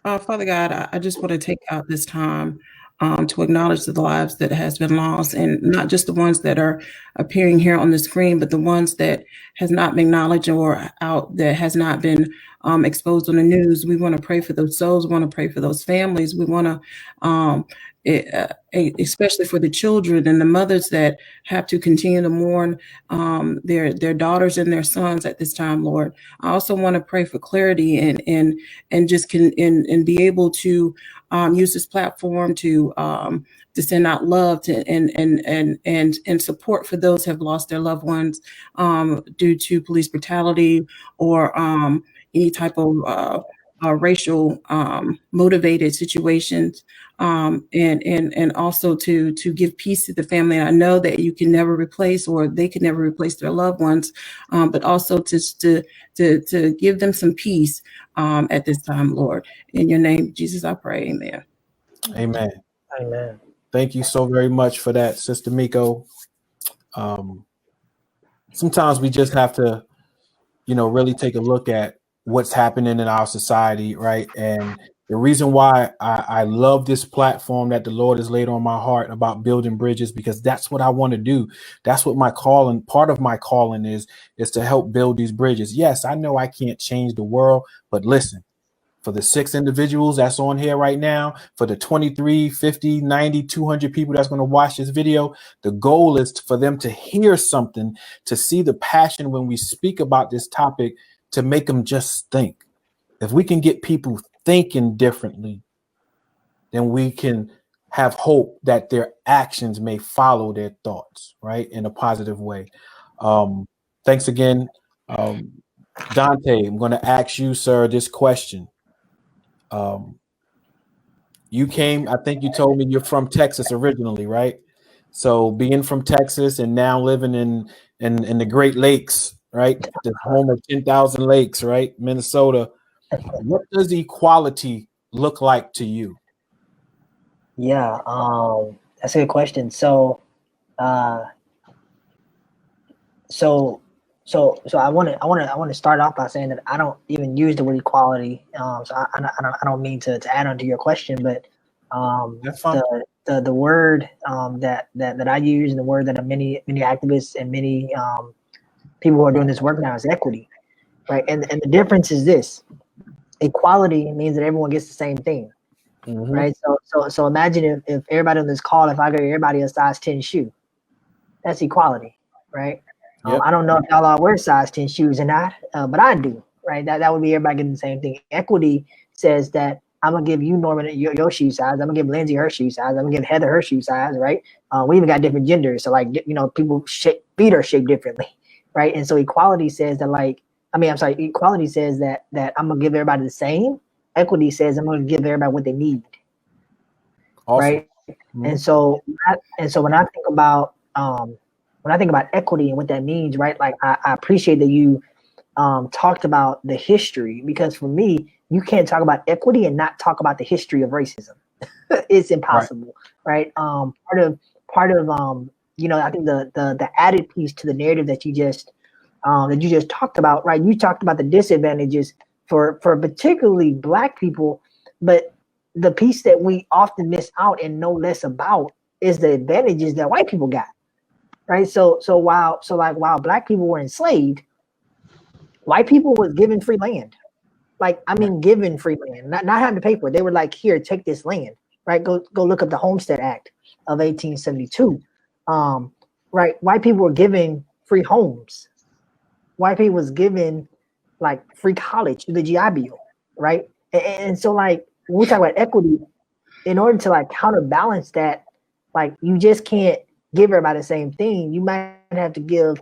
Father God, I just want to take out this time to acknowledge the lives that has been lost, and not just the ones that are appearing here on the screen, but the ones that has not been acknowledged or out that has not been exposed on the news. We want to pray for those souls. We want to pray for those families. We want to, especially for the children and the mothers that have to continue to mourn their daughters and their sons at this time, Lord. I also want to pray for clarity and just and be able to use this platform to send out love to and support for those who have lost their loved ones due to police brutality or any type of racial motivated situations, and also to give peace to the family. And I know that you can never replace, or they can never replace, their loved ones, but also just to give them some peace at this time, Lord. In your name, Jesus, I pray. Amen. Amen. Amen. Thank you so very much for that, Sister Miko. Sometimes we just have to, really take a look at what's happening in our society, right? And the reason why I love this platform that the Lord has laid on my heart about building bridges, because that's what I want to do. That's what my calling, part of my calling is to help build these bridges. Yes, I know I can't change the world, but listen, for the 6 individuals that's on here right now, for the 23, 50, 90, 200 people that's going to watch this video. The goal is for them to hear something, to see the passion when we speak about this topic, to make them just think. If we can get people thinking differently, then we can have hope that their actions may follow their thoughts, right, in a positive way. Thanks again. Dante, I'm going to ask you, sir, this question. You came, I think you told me you're from Texas originally, right? So being from Texas and now living in the Great Lakes, right? The home of 10,000 lakes, right? Minnesota. What does equality look like to you? Yeah, that's a good question. So I want to start off by saying that I don't even use the word equality. So I don't mean to add on to your question, but That's fine. the word that I use, and the word that many activists and many people who are doing this work now, is equity, right? And the difference is this: equality means that everyone gets the same thing. Mm-hmm. Right. So imagine if everybody on this call, if I give everybody a size 10 shoe, that's equality, right? Yep. I don't know if y'all all wear size 10 shoes or not, but I do, right? That would be everybody getting the same thing. Equity says that I'm gonna give you, Norman, your shoe size. I'm gonna give Lindsay her shoe size. I'm gonna give Heather her shoe size, right? We even got different genders, so like, you know, people feet are shaped differently, right? And so equality says that equality says that I'm gonna give everybody the same. Equity says I'm going to give everybody what they need, Awesome. right? Mm-hmm. And so when I think about equity and what that means, right? Like I appreciate that you talked about the history, because for me, you can't talk about equity and not talk about the history of racism. It's impossible, right? Part of you know, I think the added piece to the narrative that you just talked about, right? You talked about the disadvantages for particularly Black people, but the piece that we often miss out and know less about is the advantages that white people got, right? So while Black people were enslaved, white people was given free land. Like, I mean, given free land, not having to pay for it. They were like, here, take this land, right? Go look up the Homestead Act of 1872. Right? White people were given free homes. White people was given like free college through the GI Bill, right? And so, like, when we talk about equity, in order to like counterbalance that, like, you just can't give everybody the same thing. You might have to give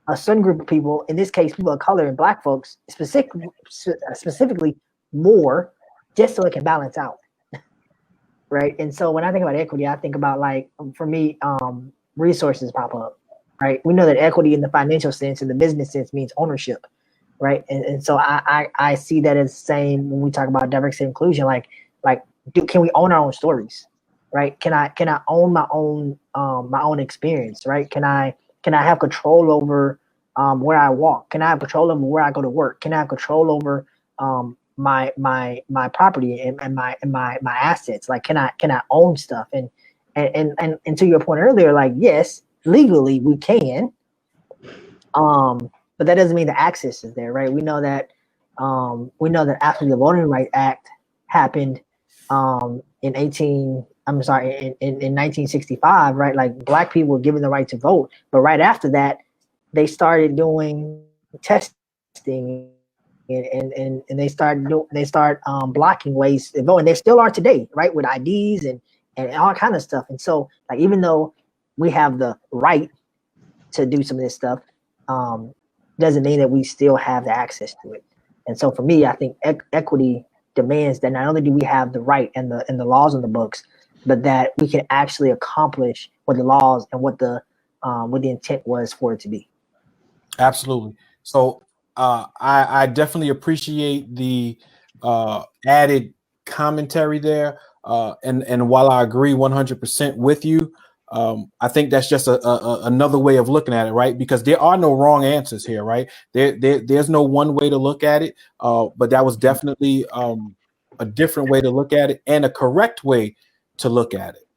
a certain group of people, in this case, people of color and Black folks, specifically more, just so it can balance out, right? And so when I think about equity, I think about, like, for me, resources pop up, right? We know that equity in the financial sense and the business sense means ownership. Right. And so I see that as the same when we talk about diversity and inclusion, can we own our own stories? Right. Can I own my own experience? Right. Can I have control over where I walk? Can I have control over where I go to work? Can I have control over my property and my assets? Like, can I own stuff? And to your point earlier, like, yes, legally we can. But that doesn't mean the access is there, right? We know that after the Voting Rights Act happened in 1965, right? Like, Black people were given the right to vote, but right after that, they started doing testing and they start blocking ways to vote, and they still are today, right? With IDs and all kind of stuff. And so, like, even though we have the right to do some of this stuff, doesn't mean that we still have the access to it. And so for me, I think equity demands that not only do we have the right and the laws on the books, but that we can actually accomplish what the laws and what the intent was for it to be. Absolutely. So I definitely appreciate the added commentary there. And while I agree 100% with you, I think that's just another way of looking at it, right? Because there are no wrong answers here, right? There's no one way to look at it, but that was definitely a different way to look at it and a correct way to look at it.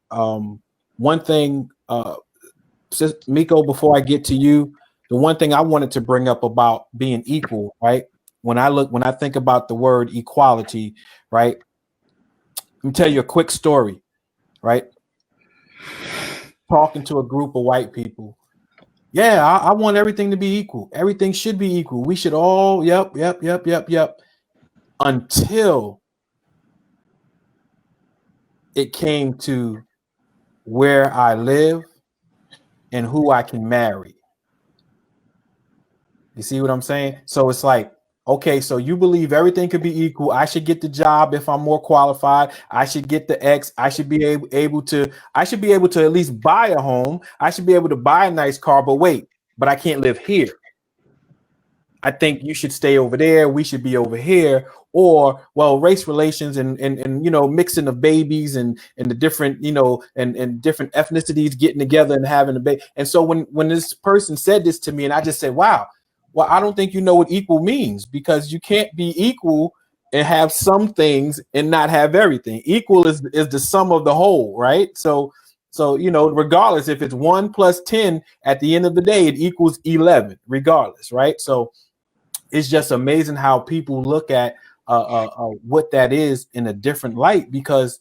One thing, Miko, before I get to you, the one thing I wanted to bring up about being equal, right? when I think about the word equality, right? Let me tell you a quick story, right? Talking to a group of white people. Yeah, I want everything to be equal. Everything should be equal. We should all, yep. Until it came to where I live and who I can marry. You see what I'm saying? So it's like, okay, so you believe everything could be equal. I should get the job if I'm more qualified. I should get the X. I should be able to at least buy a home. I should be able to buy a nice car, but I can't live here. I think you should stay over there. We should be over here. Or, well, race relations and mixing of babies and the different, and different ethnicities getting together and having a baby. And so when this person said this to me, and I just said, wow, well, I don't think you know what equal means, because you can't be equal and have some things and not have everything. Equal is the sum of the whole, right? So regardless if it's 1 plus 10, at the end of the day, it equals 11, regardless, right? So it's just amazing how people look at what that is in a different light, because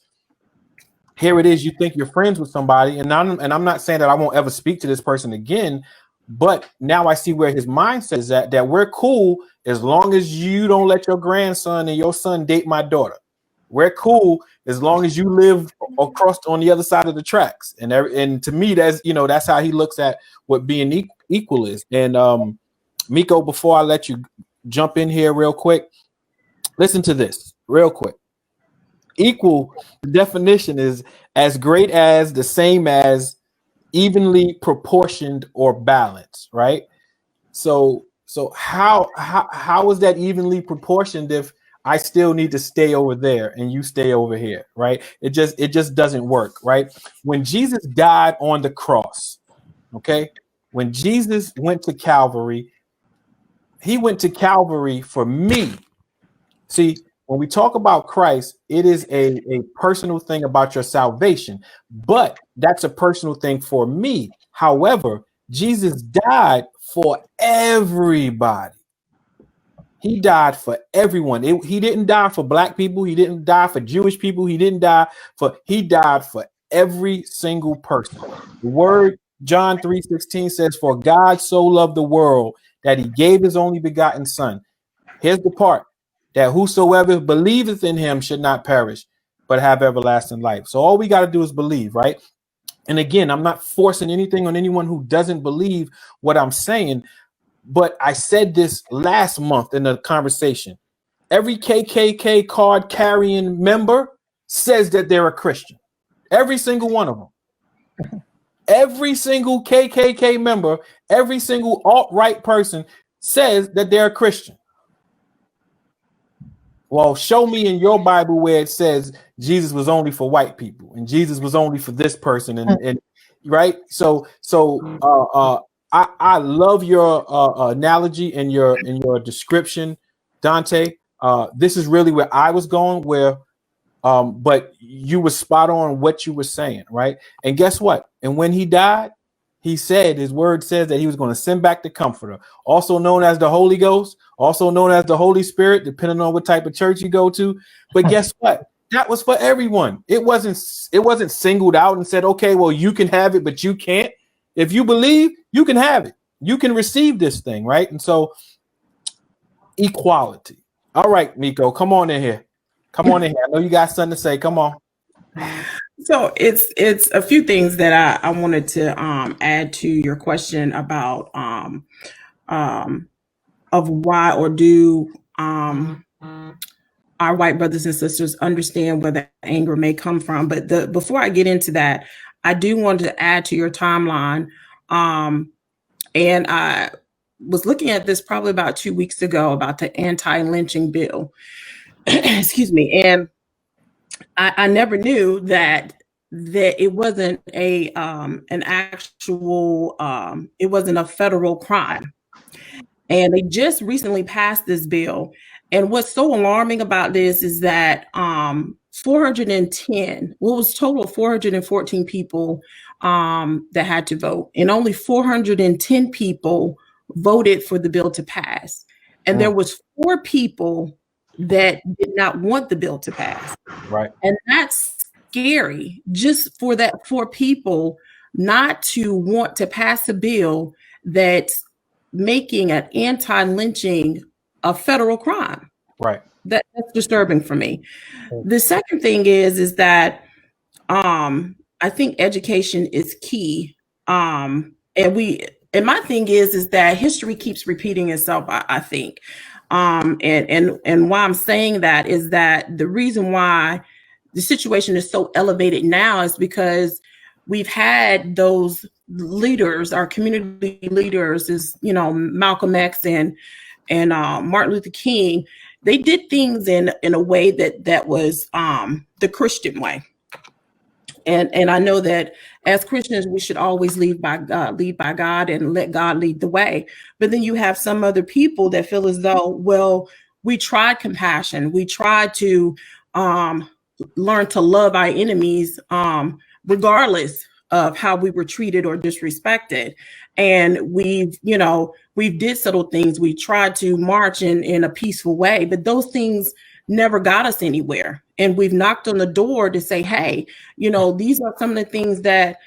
here it is, you think you're friends with somebody, and I'm not saying that I won't ever speak to this person again, but now I see where his mindset is at, that we're cool as long as you don't let your grandson and your son date my daughter. We're cool as long as you live across on the other side of the tracks. And to me, that's how he looks at what being equal is. And Miko, before I let you jump in here real quick, listen to this real quick. Equal, the definition is as great as, the same as, evenly proportioned or balanced, right? So how is that evenly proportioned if I still need to stay over there and you stay over here, right? It just doesn't work, right? When Jesus died on the cross, okay? When Jesus went to Calvary, he went to Calvary for me. See, when we talk about Christ, it is a personal thing about your salvation, but that's a personal thing for me. However, Jesus died for everybody. He died for everyone. He didn't die for black people. He didn't die for Jewish people. He died for every single person. The word John 3:16 says, for God so loved the world that he gave his only begotten son. Here's the part, that whosoever believeth in him should not perish, but have everlasting life. So all we got to do is believe, right? And again, I'm not forcing anything on anyone who doesn't believe what I'm saying, but I said this last month in a conversation. Every KKK card carrying member says that they're a Christian. Every single one of them. Every single KKK member, every single alt-right person says that they're a Christian. Well, show me in your Bible where it says Jesus was only for white people and Jesus was only for this person, and right. So I love your analogy and your description, Dante. This is really where I was going, but you were spot on what you were saying, right? And guess what? And when he died, he said, his word says that he was going to send back the Comforter, also known as the Holy Ghost, also known as the Holy Spirit, depending on what type of church you go to. But guess what? That was for everyone. It wasn't singled out and said, okay, well, you can have it, but you can't. If you believe, you can have it. You can receive this thing, right? And so equality. All right, Miko, come on in here. Come on in here. I know you got something to say. Come on. So it's a few things that I wanted to add to your question about of why, or do our white brothers and sisters understand where the anger may come from. But before I get into that, I do want to add to your timeline. And I was looking at this probably about 2 weeks ago about the anti-lynching bill. Excuse me. And I never knew that it wasn't an actual, it wasn't a federal crime. And they just recently passed this bill. And what's so alarming about this is that 410, what was total 414 people that had to vote, and only 410 people voted for the bill to pass. and there was 4 people that did not want the bill to pass. Right. And that's scary, just for that 4 people not to want to pass a bill that's making an anti-lynching a federal crime. Right. That's disturbing for me. The second thing is that I think education is key. And my thing is that history keeps repeating itself, I think. And why I'm saying that is that the reason why the situation is so elevated now is because we've had those leaders, our community leaders, is Malcolm X and Martin Luther King. They did things in a way that was the Christian way. And I know that as Christians, we should always lead by God and let God lead the way. But then you have some other people that feel as though, well, we tried compassion. We tried to learn to love our enemies, regardless of how we were treated or disrespected. And we've did subtle things. We tried to march in a peaceful way, but those things never got us anywhere. And we've knocked on the door to say, hey, these are some of the things that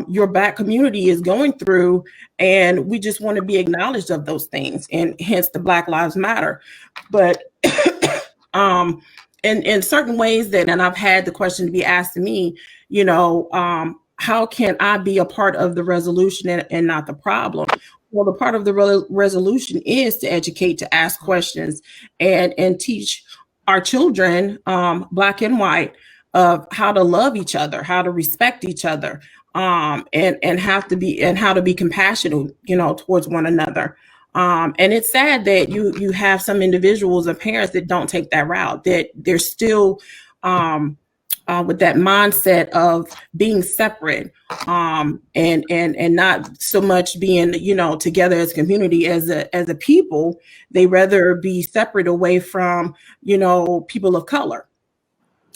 your Black community is going through, and we just want to be acknowledged of those things, and hence the Black Lives Matter. But in certain ways and I've had the question to be asked to me, how can I be a part of the resolution and not the problem? Well, the part of the resolution is to educate, to ask questions, and teach our children, Black and white, of how to love each other, how to respect each other, and how to be compassionate, towards one another. And it's sad that you have some individuals or parents that don't take that route, that they're still with that mindset of being separate, and not so much being, together as a community, as a people. They rather be separate away from, people of color.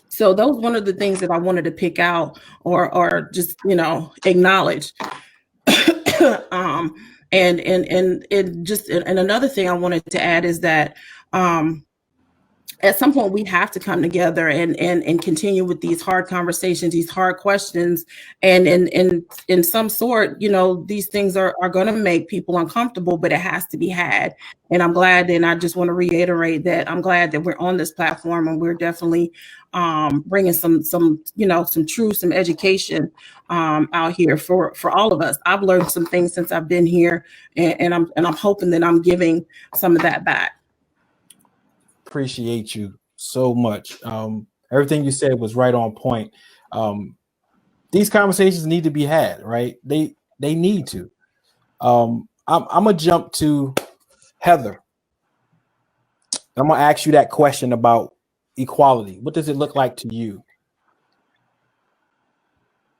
So those one of the things that I wanted to pick out or just, acknowledge. And another thing I wanted to add is that, at some point we have to come together and continue with these hard conversations, these hard questions, and in some sort, these things are going to make people uncomfortable, but it has to be had. And I'm glad, and I just want to reiterate that I'm glad that we're on this platform, and we're definitely bringing some truth, some education out here for all of us. I've learned some things since I've been here, and I'm hoping that I'm giving some of that back. Appreciate you so much. Everything you said was right on point. These conversations need to be had, right? They need to. I'm gonna jump to Heather. I'm gonna ask you that question about equality. What does it look like to you?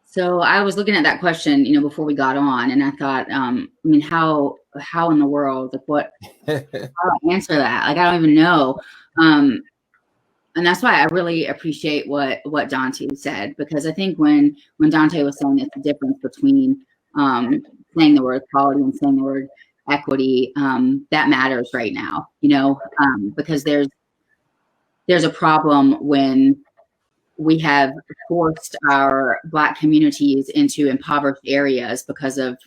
So I was looking at that question, before we got on, and I thought, how in the world, what, how do I answer that? I don't even know. And that's why I really appreciate what Dante said, because I think when Dante was saying it's the difference between saying the word equality and saying the word equity, that matters right now, because there's a problem when we have forced our Black communities into impoverished areas because of,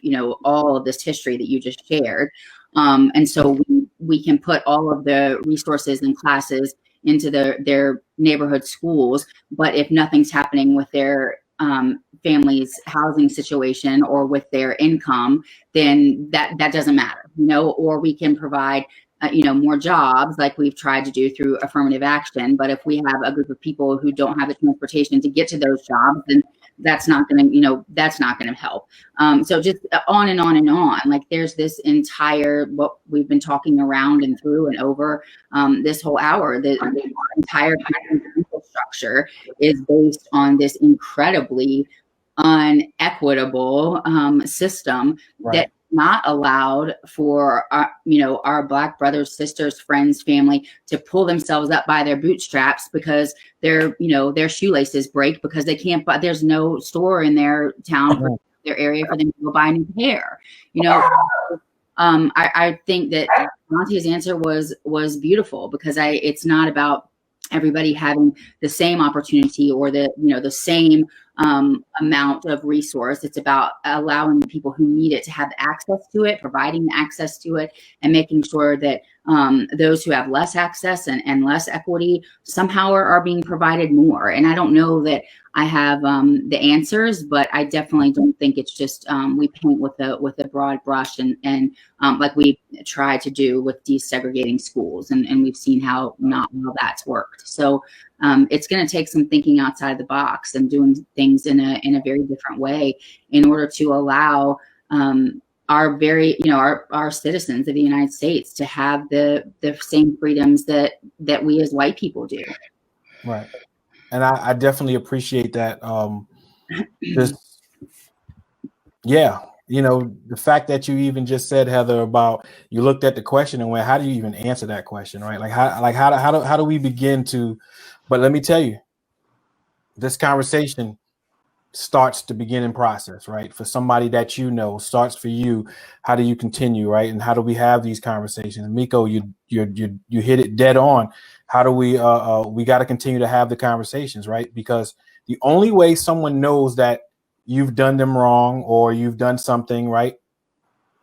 all of this history that you just shared. And so we can put all of the resources and classes into their neighborhood schools, but if nothing's happening with their family's housing situation or with their income, then that doesn't matter, or we can provide more jobs like we've tried to do through affirmative action. But if we have a group of people who don't have the transportation to get to those jobs, then that's not going to help. So just on and on and on. Like there's this entire, what we've been talking around and through and over this whole hour, the entire infrastructure is based on this incredibly unequitable system, right, that not allowed for our Black brothers, sisters, friends, family to pull themselves up by their bootstraps because their shoelaces break because they can't buy. There's no store in their town, or their area, for them to go buy new hair. I think that Monty's answer was beautiful, because it's not about everybody having the same opportunity or the same amount of resource. It's about allowing the people who need it to have access to it, providing access to it, and making sure that those who have less access and less equity somehow are being provided more. And I don't know that I have the answers, but I definitely don't think it's just we paint with a broad brush and like we try to do with desegregating schools, and we've seen how not well that's worked. So it's going to take some thinking outside the box and doing things in a very different way in order to allow our citizens of the United States to have the same freedoms that we as white people do. Right. And I definitely appreciate that. The fact that you even just said, Heather, about you looked at the question and went, how do you even answer that question, right? How do we begin to? But let me tell you, this conversation starts the beginning process, right? For somebody that starts for you. How do you continue, right? And how do we have these conversations? Miko, you hit it dead on. How do we got to continue to have the conversations, right? Because the only way someone knows that you've done them wrong or you've done something right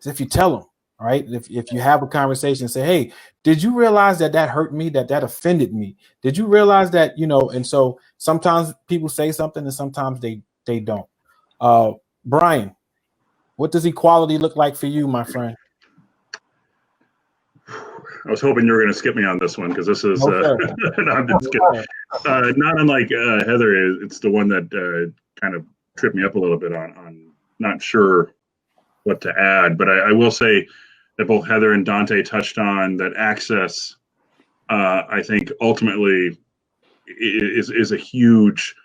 is if you tell them, right? If you have a conversation, say, hey, did you realize that hurt me, that offended me? Did you realize that, and so sometimes people say something and sometimes they don't. Brian, what does equality look like for you, my friend? I was hoping you were going to skip me on this one, because this is no, I'm just kidding. Not unlike Heather, it's the one that kind of tripped me up a little bit on not sure what to add. But I will say that both Heather and Dante touched on that access, I think ultimately is a huge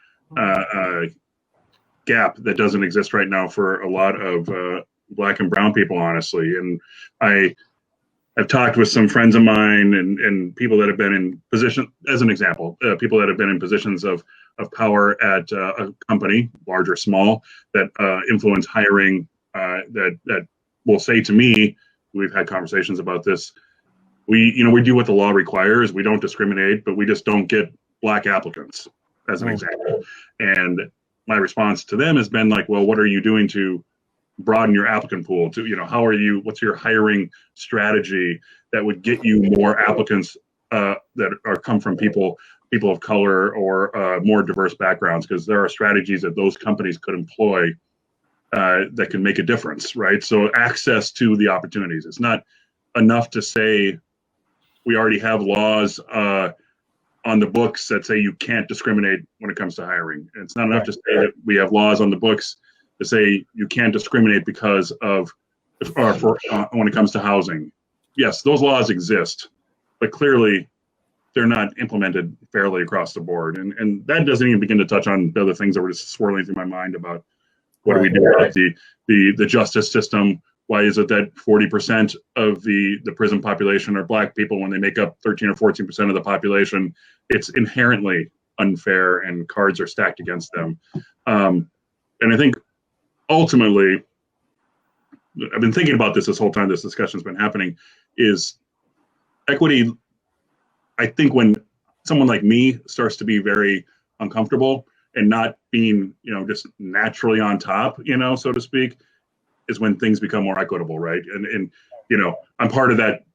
gap that doesn't exist right now for a lot of Black and brown people, honestly. And I've talked with some friends of mine and people that have been in position, as an example, people that have been in positions of power at a company, large or small, that influence hiring, that will say to me, we've had conversations about this, we do what the law requires, we don't discriminate, but we just don't get Black applicants, as an example. And my response to them has been like, well, what are you doing to broaden your applicant pool? What's your hiring strategy that would get you more applicants that come from people of color or more diverse backgrounds? Because there are strategies that those companies could employ that can make a difference, right? So access to the opportunities. It's not enough to say we already have laws on the books that say you can't discriminate when it comes to hiring. And it's not enough to say that we have laws on the books to say you can't discriminate because of when it comes to housing. Yes, those laws exist, but clearly they're not implemented fairly across the board. And that doesn't even begin to touch on the other things that were just swirling through my mind about what do we do about the justice system? Why is it that 40% of the prison population are Black people when they make up 13 or 14% of the population? It's inherently unfair and cards are stacked against them. And I think ultimately, I've been thinking about this whole time this discussion's been happening, is equity. I think when someone like me starts to be very uncomfortable and not being, just naturally on top, so to speak, is when things become more equitable, right? And I'm part of that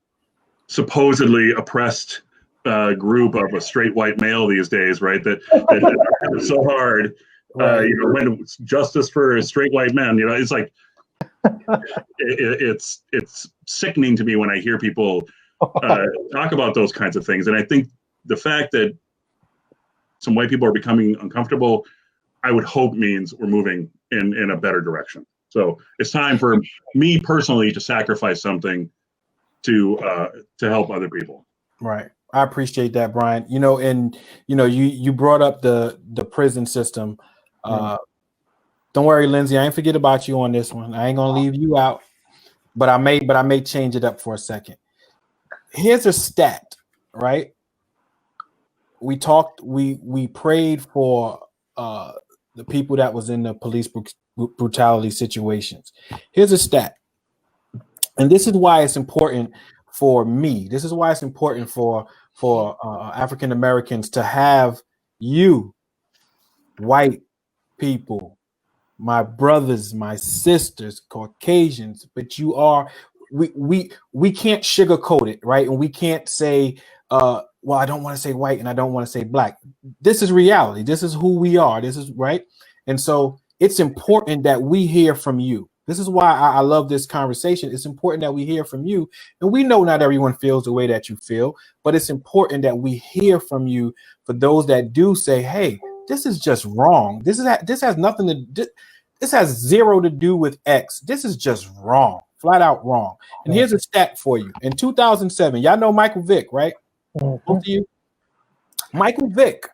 supposedly oppressed group of a straight white male these days, right? That is so hard. When it's justice for straight white men, it's like it's sickening to me when I hear people talk about those kinds of things. And I think the fact that some white people are becoming uncomfortable, I would hope means we're moving in a better direction. So it's time for me personally to sacrifice something to help other people. Right. I appreciate that, Brian. You brought up the prison system. Don't worry, Lindsay, I ain't forget about you on this one. I ain't gonna leave you out, but I may change it up for a second. Here's a stat, right? We prayed for the people that was in the police brutality situations. Here's a stat. And this is why it's important for me. This is why it's important for African Americans to have you, white people, my brothers, my sisters, Caucasians, but we can't sugarcoat it, right? And we can't say, well, I don't want to say white and I don't want to say black. This is reality. This is who we are. This is right. And so it's important that we hear from you. This is why I love this conversation. It's important that we hear from you. And we know not everyone feels the way that you feel, but it's important that we hear from you for those that do say, hey, this is just wrong. This has nothing to this has zero to do with X. This is just wrong, flat out wrong. And here's a stat for you. In 2007, y'all know Michael Vick, right? Both of you. Michael Vick,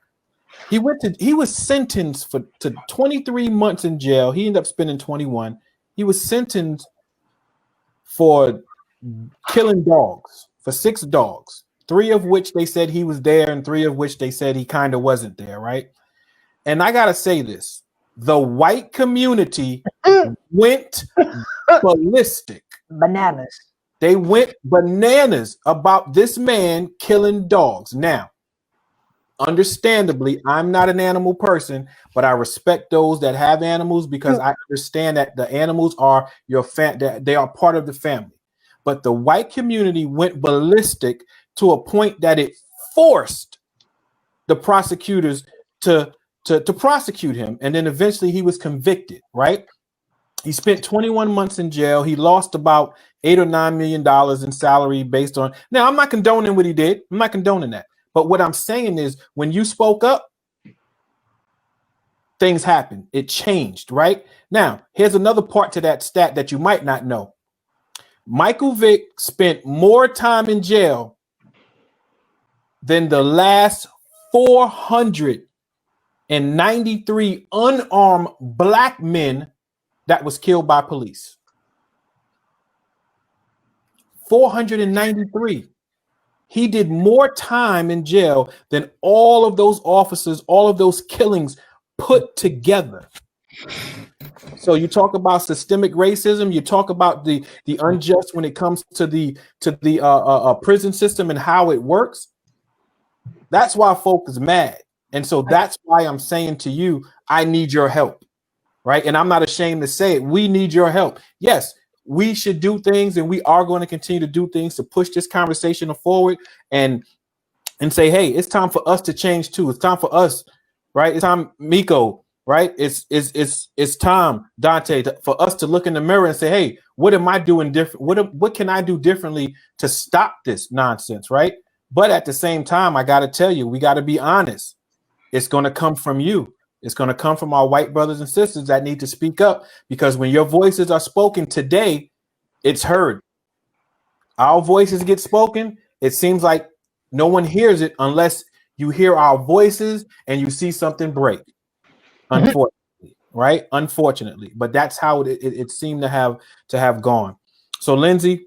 he was sentenced to 23 months in jail. He ended up spending 21. He was sentenced for killing dogs, for 6 dogs, 3 of which they said he was there and 3 of which they said he kind of wasn't there, right? And I gotta say this, the white community went ballistic. Bananas. They went bananas about this man killing dogs. Now, understandably, I'm not an animal person, but I respect those that have animals because I understand that the animals are they are part of the family. But the white community went ballistic to a point that it forced the prosecutors to prosecute him, and then eventually he was convicted, right? He spent 21 months in jail. He lost about $8 or $9 million in salary based on. Now, I'm not condoning what he did. I'm not condoning that. But what I'm saying is when you spoke up, things happened. It changed, right? Now, here's another part to that stat that you might not know. Michael Vick spent more time in jail than the last 493 unarmed black men that was killed by police. 493. He did more time in jail than all of those officers, all of those killings put together. So you talk about systemic racism, you talk about the unjust when it comes to the prison system and how it works. That's why folk is mad. And so that's why I'm saying to you, I need your help, right? And I'm not ashamed to say it. We need your help. Yes, we should do things, and we are going to continue to do things to push this conversation forward and say, hey, it's time for us to change too. It's time for us, right? It's time, Miko, right? It's time, Dante, for us to look in the mirror and say, hey, what am I doing different? What can I do differently to stop this nonsense, right? But at the same time, I got to tell you, we got to be honest. It's going to come from you. It's going to come from our white brothers and sisters that need to speak up, because when your voices are spoken today, it's heard. Our voices get spoken. It seems like no one hears it unless you hear our voices and you see something break. Unfortunately, right? Unfortunately, but that's how it seemed to have gone. So, Lindsay,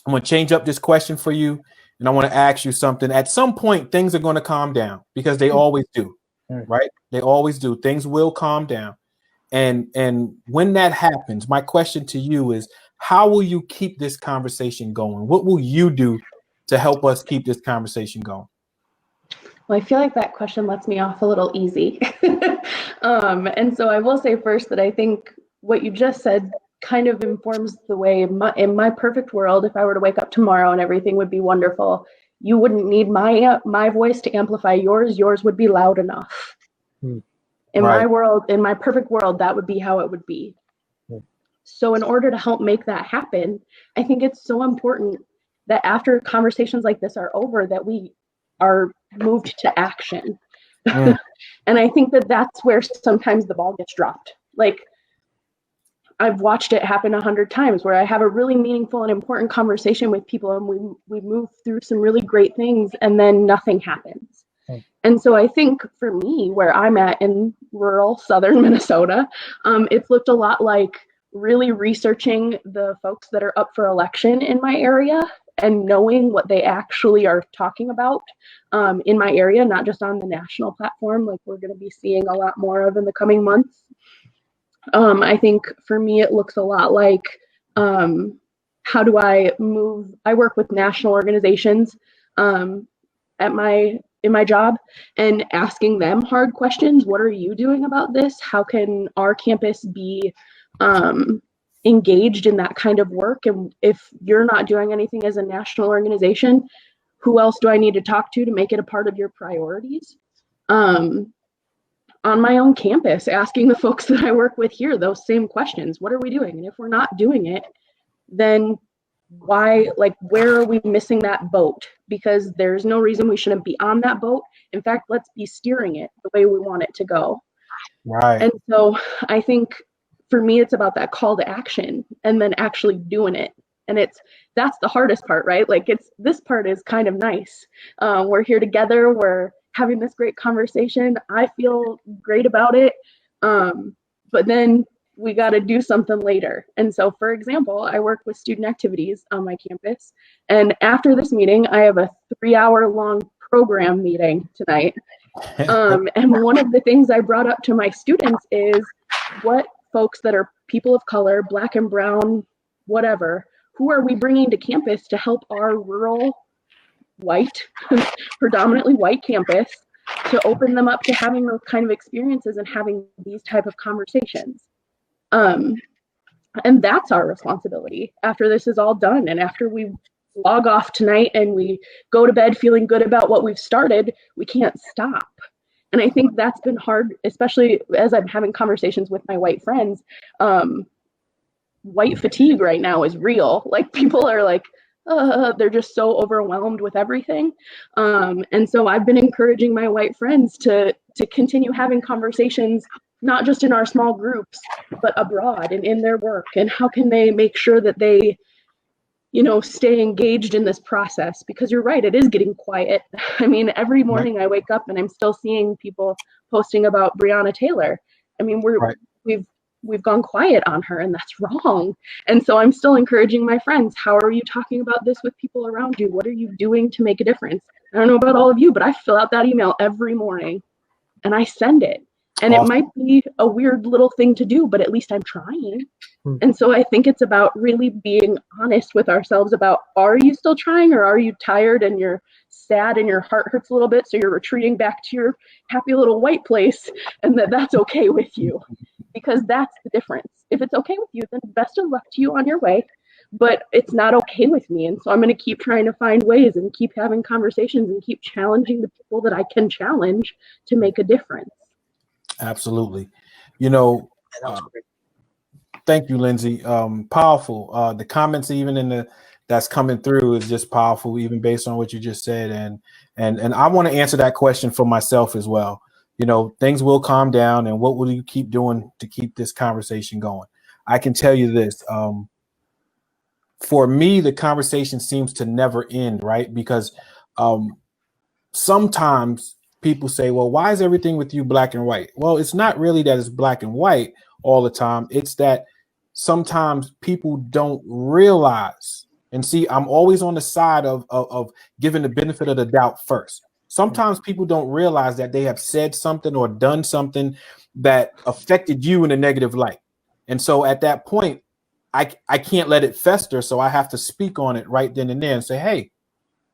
I'm going to change up this question for you, and I want to ask you something. At some point, things are going to calm down, because they always do, right? They always do. Things will calm down. And when that happens, my question to you is, how will you keep this conversation going? What will you do to help us keep this conversation going? Well, I feel like that question lets me off a little easy. And so I will say first that I think what you just said kind of informs the way in my perfect world, if I were to wake up tomorrow and everything would be wonderful, you wouldn't need my voice to amplify yours. Yours would be loud enough. In my world, in my perfect world, that would be how it would be. So in order to help make that happen, I think it's so important that after conversations like this are over, that we are moved to action. And I think that that's where sometimes the ball gets dropped. Like, I've watched it happen 100 times where I have a really meaningful and important conversation with people, and we move through some really great things, and then nothing happens. And so I think for me, where I'm at in rural southern Minnesota, it's looked a lot like really researching the folks that are up for election in my area and knowing what they actually are talking about in my area, not just on the national platform, like we're going to be seeing a lot more of in the coming months. I think for me, it looks a lot like how do I move? I work with national organizations in my job, and asking them hard questions. What are you doing about this? How can our campus be engaged in that kind of work? And if you're not doing anything as a national organization, who else do I need to talk to make it a part of your priorities? On my own campus, asking the folks that I work with here those same questions. What are we doing? And if we're not doing it, then why, like, where are we missing that boat? Because there's no reason we shouldn't be on that boat. In fact, let's be steering it the way we want it to go. Right. And so I think for me, it's about that call to action and then actually doing it. And that's the hardest part, right? Like, this part is kind of nice. We're here together. We're having this great conversation. I feel great about it. But then we got to do something later. And so, for example, I work with student activities on my campus. And after this meeting, I have a 3-hour-long program meeting tonight. And one of the things I brought up to my students is what folks that are people of color, Black and brown, whatever, who are we bringing to campus to help our rural, white, predominantly white campus to open them up to having those kind of experiences and having these type of conversations. And that's our responsibility after this is all done. And after we log off tonight and we go to bed feeling good about what we've started, we can't stop. And I think that's been hard, especially as I'm having conversations with my white friends. White fatigue right now is real. Like, people are like, they're just so overwhelmed with everything. And so I've been encouraging my white friends to continue having conversations, not just in our small groups, but abroad and in their work. And how can they make sure that they, stay engaged in this process? Because you're right, it is getting quiet. I mean, every morning I wake up and I'm still seeing people posting about Breonna Taylor. I mean, we've gone quiet on her, and that's wrong. And so I'm still encouraging my friends. How are you talking about this with people around you? What are you doing to make a difference? I don't know about all of you, but I fill out that email every morning and I send it. And It might be a weird little thing to do, but at least I'm trying. And so I think it's about really being honest with ourselves about, are you still trying, or are you tired and you're sad and your heart hurts a little bit, so you're retreating back to your happy little white place, and that's okay with you? Because that's the difference. If it's okay with you, then best of luck to you on your way. But it's not okay with me. And so I'm going to keep trying to find ways and keep having conversations and keep challenging the people that I can challenge to make a difference. Absolutely. Thank you, Lindsay. Powerful. The comments even that's coming through is just powerful, even based on what you just said. And I want to answer that question for myself as well. Things will calm down, and what will you keep doing to keep this conversation going? I can tell you this. For me, the conversation seems to never end, right? Because sometimes people say, well, why is everything with you black and white? Well, it's not really that it's black and white all the time. It's that sometimes people don't realize. And see, I'm always on the side of giving the benefit of the doubt first. Sometimes people don't realize that they have said something or done something that affected you in a negative light. And so at that point, I can't let it fester. So I have to speak on it right then and there and say, hey,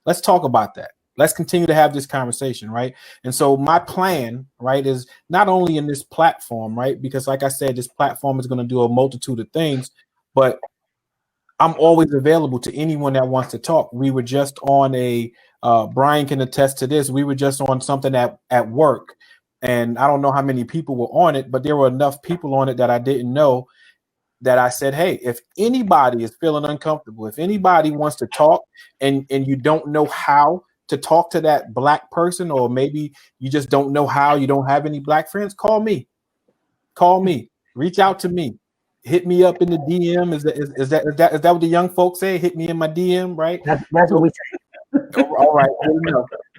let's talk about that. Let's continue to have this conversation, right? And so my plan, right, is not only in this platform, right? Because like I said, this platform is going to do a multitude of things, but I'm always available to anyone that wants to talk. We were just on Brian can attest to this. We were just on something at work, and I don't know how many people were on it, but there were enough people on it that I didn't know, that I said, hey, if anybody is feeling uncomfortable, if anybody wants to talk and you don't know how to talk to that black person, or maybe you just don't know how, you don't have any black friends, call me, reach out to me, hit me up in the DM. Is that what the young folks say? Hit me in my DM, right? That's what we say. All right.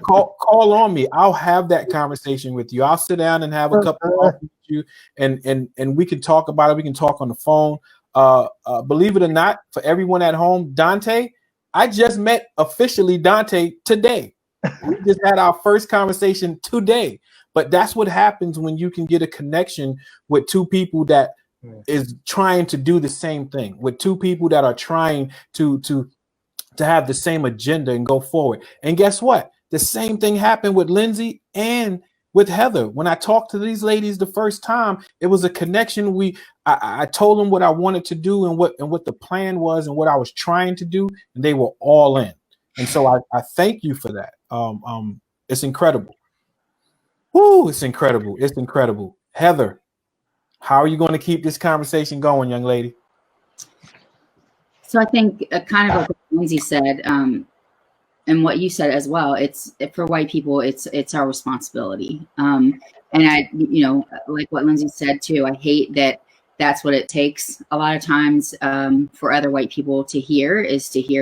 Call on me. I'll have that conversation with you. I'll sit down and have a cup of coffee with you, and we can talk about it. We can talk on the phone. Believe it or not, for everyone at home, Dante, I just met officially Dante today. We just had our first conversation today. But that's what happens when you can get a connection with two people that is trying to do the same thing with two people that are trying to have the same agenda and go forward. And guess what? The same thing happened with Lindsay and with Heather. When I talked to these ladies the first time, it was a connection. I told them what I wanted to do and what the plan was and what I was trying to do, and they were all in. And so I thank you for that. It's incredible. Woo, it's incredible. It's incredible. Heather, how are you going to keep this conversation going, young lady? So I think kind of like what Lindsay said, and what you said as well, it's for white people, it's our responsibility. And I, like what Lindsay said too, I hate that that's what it takes a lot of times for other white people to hear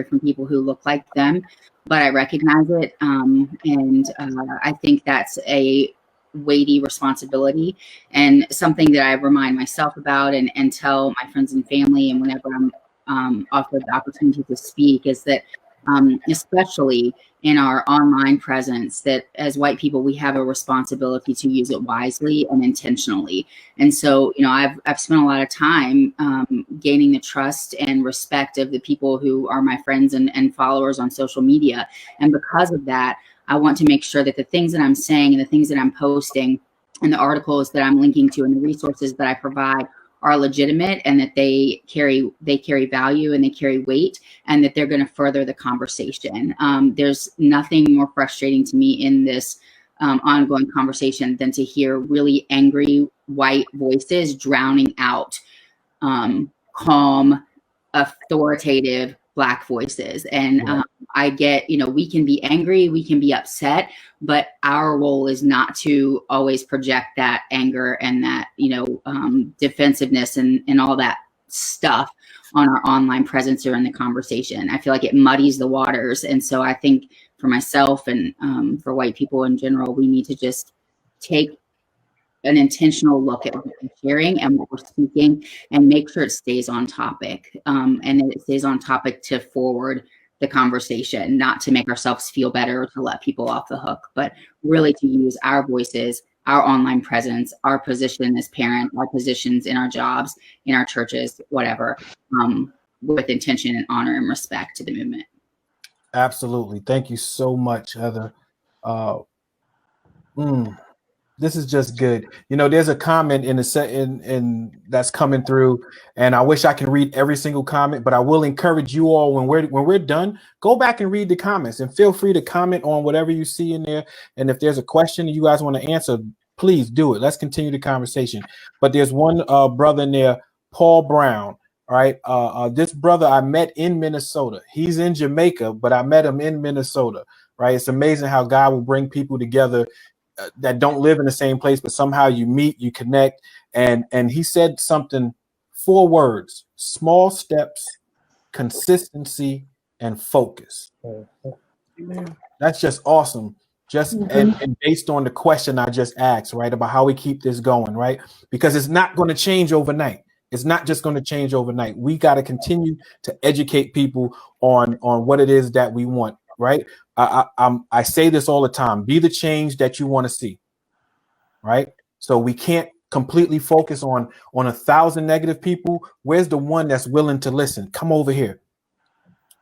from people who look like them. But I recognize it. And I think that's a weighty responsibility and something that I remind myself about and tell my friends and family. And whenever I'm offered the opportunity to speak, is that especially in our online presence, that as white people, we have a responsibility to use it wisely and intentionally. And so, I've spent a lot of time gaining the trust and respect of the people who are my friends and followers on social media. And because of that, I want to make sure that the things that I'm saying and the things that I'm posting and the articles that I'm linking to and the resources that I provide are legitimate, and that they carry value and they carry weight, and that they're going to further the conversation. There's nothing more frustrating to me in this ongoing conversation than to hear really angry white voices drowning out calm, authoritative Black voices. And I get, we can be angry, we can be upset, but our role is not to always project that anger and that, defensiveness and all that stuff on our online presence or in the conversation. I feel like it muddies the waters. And so I think for myself and for white people in general, we need to just take an intentional look at what we're sharing and what we're speaking and make sure it stays on topic. And it stays on topic to forward the conversation, not to make ourselves feel better or to let people off the hook, but really to use our voices, our online presence, our position as parent, our positions in our jobs, in our churches, whatever, with intention and honor and respect to the movement. Absolutely. Thank you so much, Heather. This is just good. There's a comment in that's coming through, and I wish I could read every single comment, but I will encourage you all when we're done, go back and read the comments and feel free to comment on whatever you see in there. And if there's a question you guys want to answer, please do it. Let's continue the conversation. But there's one brother in there, Paul Brown. All right. This brother I met in Minnesota. He's in Jamaica, but I met him in Minnesota. Right. It's amazing how God will bring people together that don't live in the same place, but somehow you meet, you connect. And he said something, 4 words: small steps, consistency, and focus. That's just awesome. And based on the question I just asked, right, about how we keep this going, right? Because it's not going to change overnight. It's not just going to change overnight. We got to continue to educate people on what it is that we want, right? I say this all the time: be the change that you want to see, right? So we can't completely focus on 1,000 negative people. Where's the one that's willing to listen? Come over here.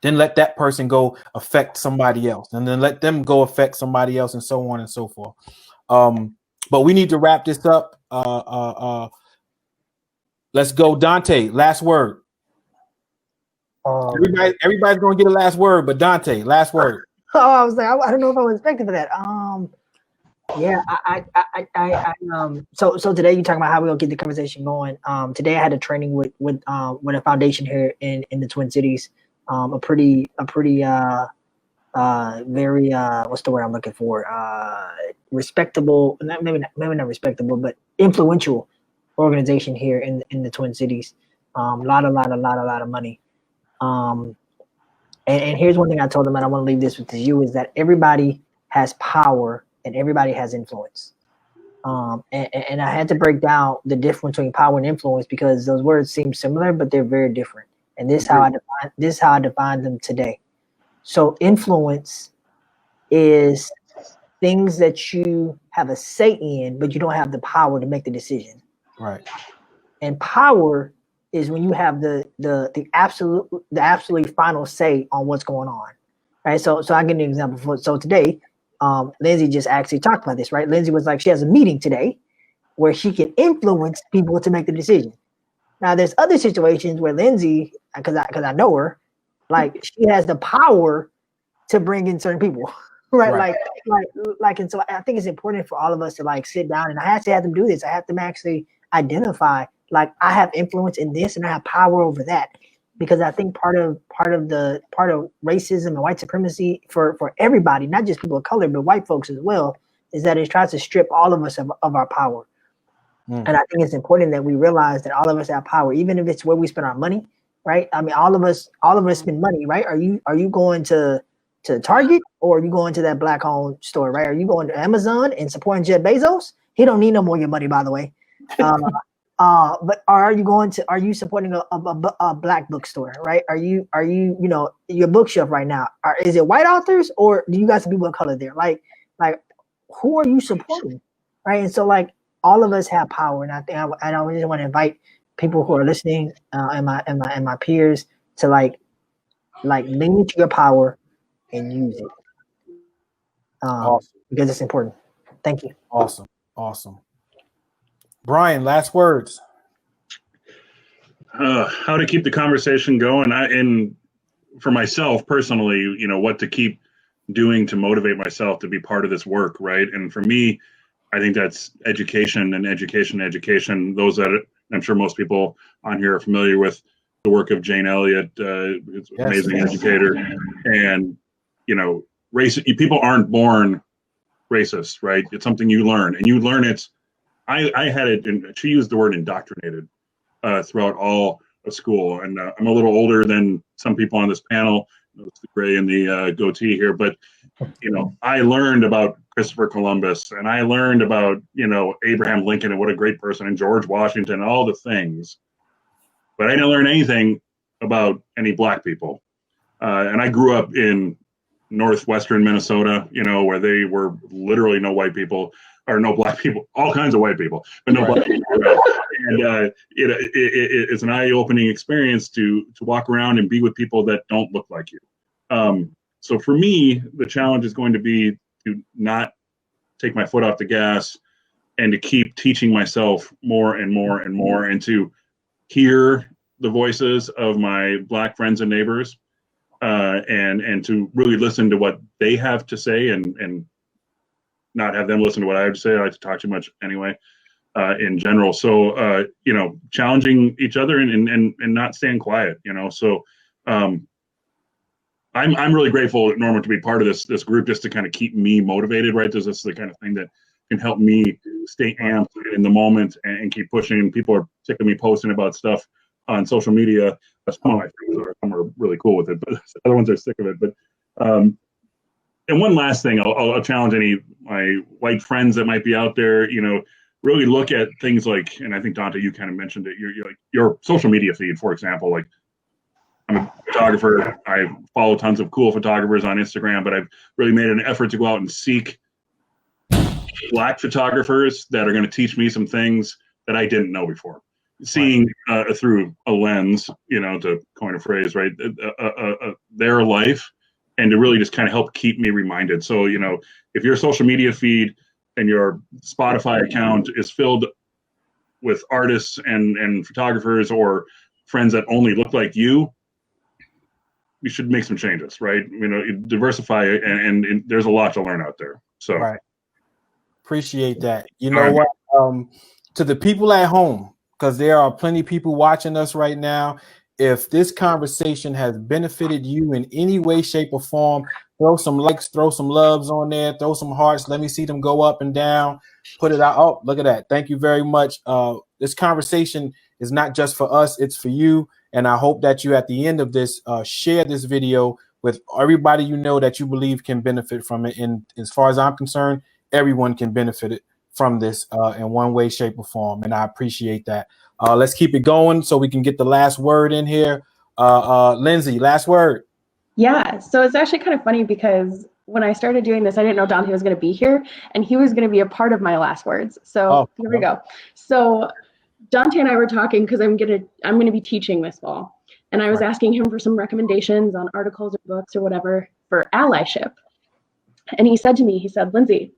Then let that person go affect somebody else, and then let them go affect somebody else, and so on and so forth. But we need to wrap this up. Let's go, Dante. Last word. Everybody's gonna get a last word, but Dante, last word. Oh, I was like, I don't know if I was expecting for that. Yeah, so today you're talking about how we're gonna get the conversation going. Today I had a training with a foundation here in the Twin Cities. A pretty very what's the word I'm looking for? Respectable, maybe not respectable, but influential organization here in the Twin Cities. Lot of money. And here's one thing I told them, and I want to leave this with you, is that everybody has power and everybody has influence. And I had to break down the difference between power and influence because those words seem similar, but they're very different. And this is how I define them today. So influence is things that you have a say in, but you don't have the power to make the decision. Right. And power is when you have the absolutely final say on what's going on, right? So I give you an example. So today, Lindsay just actually talked about this, right? Lindsay was like, she has a meeting today where she can influence people to make the decision. Now, there's other situations where Lindsay, because I know her, like she has the power to bring in certain people, right? Like, and so I think it's important for all of us to like sit down, and I have to have them do this. I have them actually identify, like, I have influence in this, and I have power over that, because I think part of racism and white supremacy for everybody, not just people of color, but white folks as well, is that it tries to strip all of us of our power. And I think it's important that we realize that all of us have power, even if it's where we spend our money, right? I mean, all of us spend money, right? Are you going to Target, or are you going to that black-owned store, right? Are you going to Amazon and supporting Jeff Bezos? He don't need no more of your money, by the way. But are you supporting a black bookstore, right? Are you your bookshelf right now? Is it white authors, or do you guys have people of color there? Like who are you supporting, right? And so like all of us have power, and I think I just want to invite people who are listening and my peers to like lean into your power and use it, Awesome. because it's important. Thank you. Awesome. Brian, last words. How to keep the conversation going. And for myself personally, what to keep doing to motivate myself to be part of this work, right? And for me, I think that's education and education. Those that I'm sure most people on here are familiar with the work of Jane Elliott, who's an amazing educator. And people aren't born racist, right? It's something you learn, and you learn it. I had it, and she used the word indoctrinated throughout all of school. And I'm a little older than some people on this panel. It's the gray and the goatee here, but I learned about Christopher Columbus, and I learned about Abraham Lincoln and what a great person, and George Washington, all the things. But I didn't learn anything about any black people. And I grew up in northwestern Minnesota, where they were literally no white people, or no black people, all kinds of white people, but no black people. And it's an eye-opening experience to walk around and be with people that don't look like you. So for me, the challenge is going to be to not take my foot off the gas, and to keep teaching myself more and more and more, and to hear the voices of my black friends and neighbors, and to really listen to what they have to say, and not have them listen to what I have to say. I like to talk too much anyway, in general. So, challenging each other and not staying quiet, So I'm really grateful, Norma, to be part of this group, just to kind of keep me motivated, right? This is the kind of thing that can help me stay amped in the moment and keep pushing. People are sick of me posting about stuff on social media. Some of my friends are really cool with it, but other ones are sick of it. But and one last thing, I'll challenge any my white friends that might be out there. Really look at things like, and I think Dante, you kind of mentioned it. Your social media feed, for example. Like, I'm a photographer. I follow tons of cool photographers on Instagram, but I've really made an effort to go out and seek black photographers that are going to teach me some things that I didn't know before. Seeing through a lens, to coin a phrase, right? Their life, and to really just kind of help keep me reminded. So, if your social media feed and your Spotify account is filled with artists and photographers or friends that only look like you should make some changes, right? Diversify, and there's a lot to learn out there. So, right. Appreciate that. You know what? To the people at home, because there are plenty of people watching us right now. If this conversation has benefited you in any way, shape, or form, throw some likes, throw some loves on there, throw some hearts. Let me see them go up and down. Put it out. Oh, look at that. Thank you very much. This conversation is not just for us, it's for you. And I hope that you, at the end of this, share this video with everybody that you believe can benefit from it. And as far as I'm concerned, everyone can benefit from this in one way, shape, or form. And I appreciate that. Let's keep it going so we can get the last word in here. Lindsay, last word. Yeah, so it's actually kind of funny because when I started doing this, I didn't know Dante was going to be here, and he was going to be a part of my last words. So here we go. So Dante and I were talking because I'm gonna be teaching this fall, and I was asking him for some recommendations on articles or books or whatever for allyship. And he said to me, Lindsay,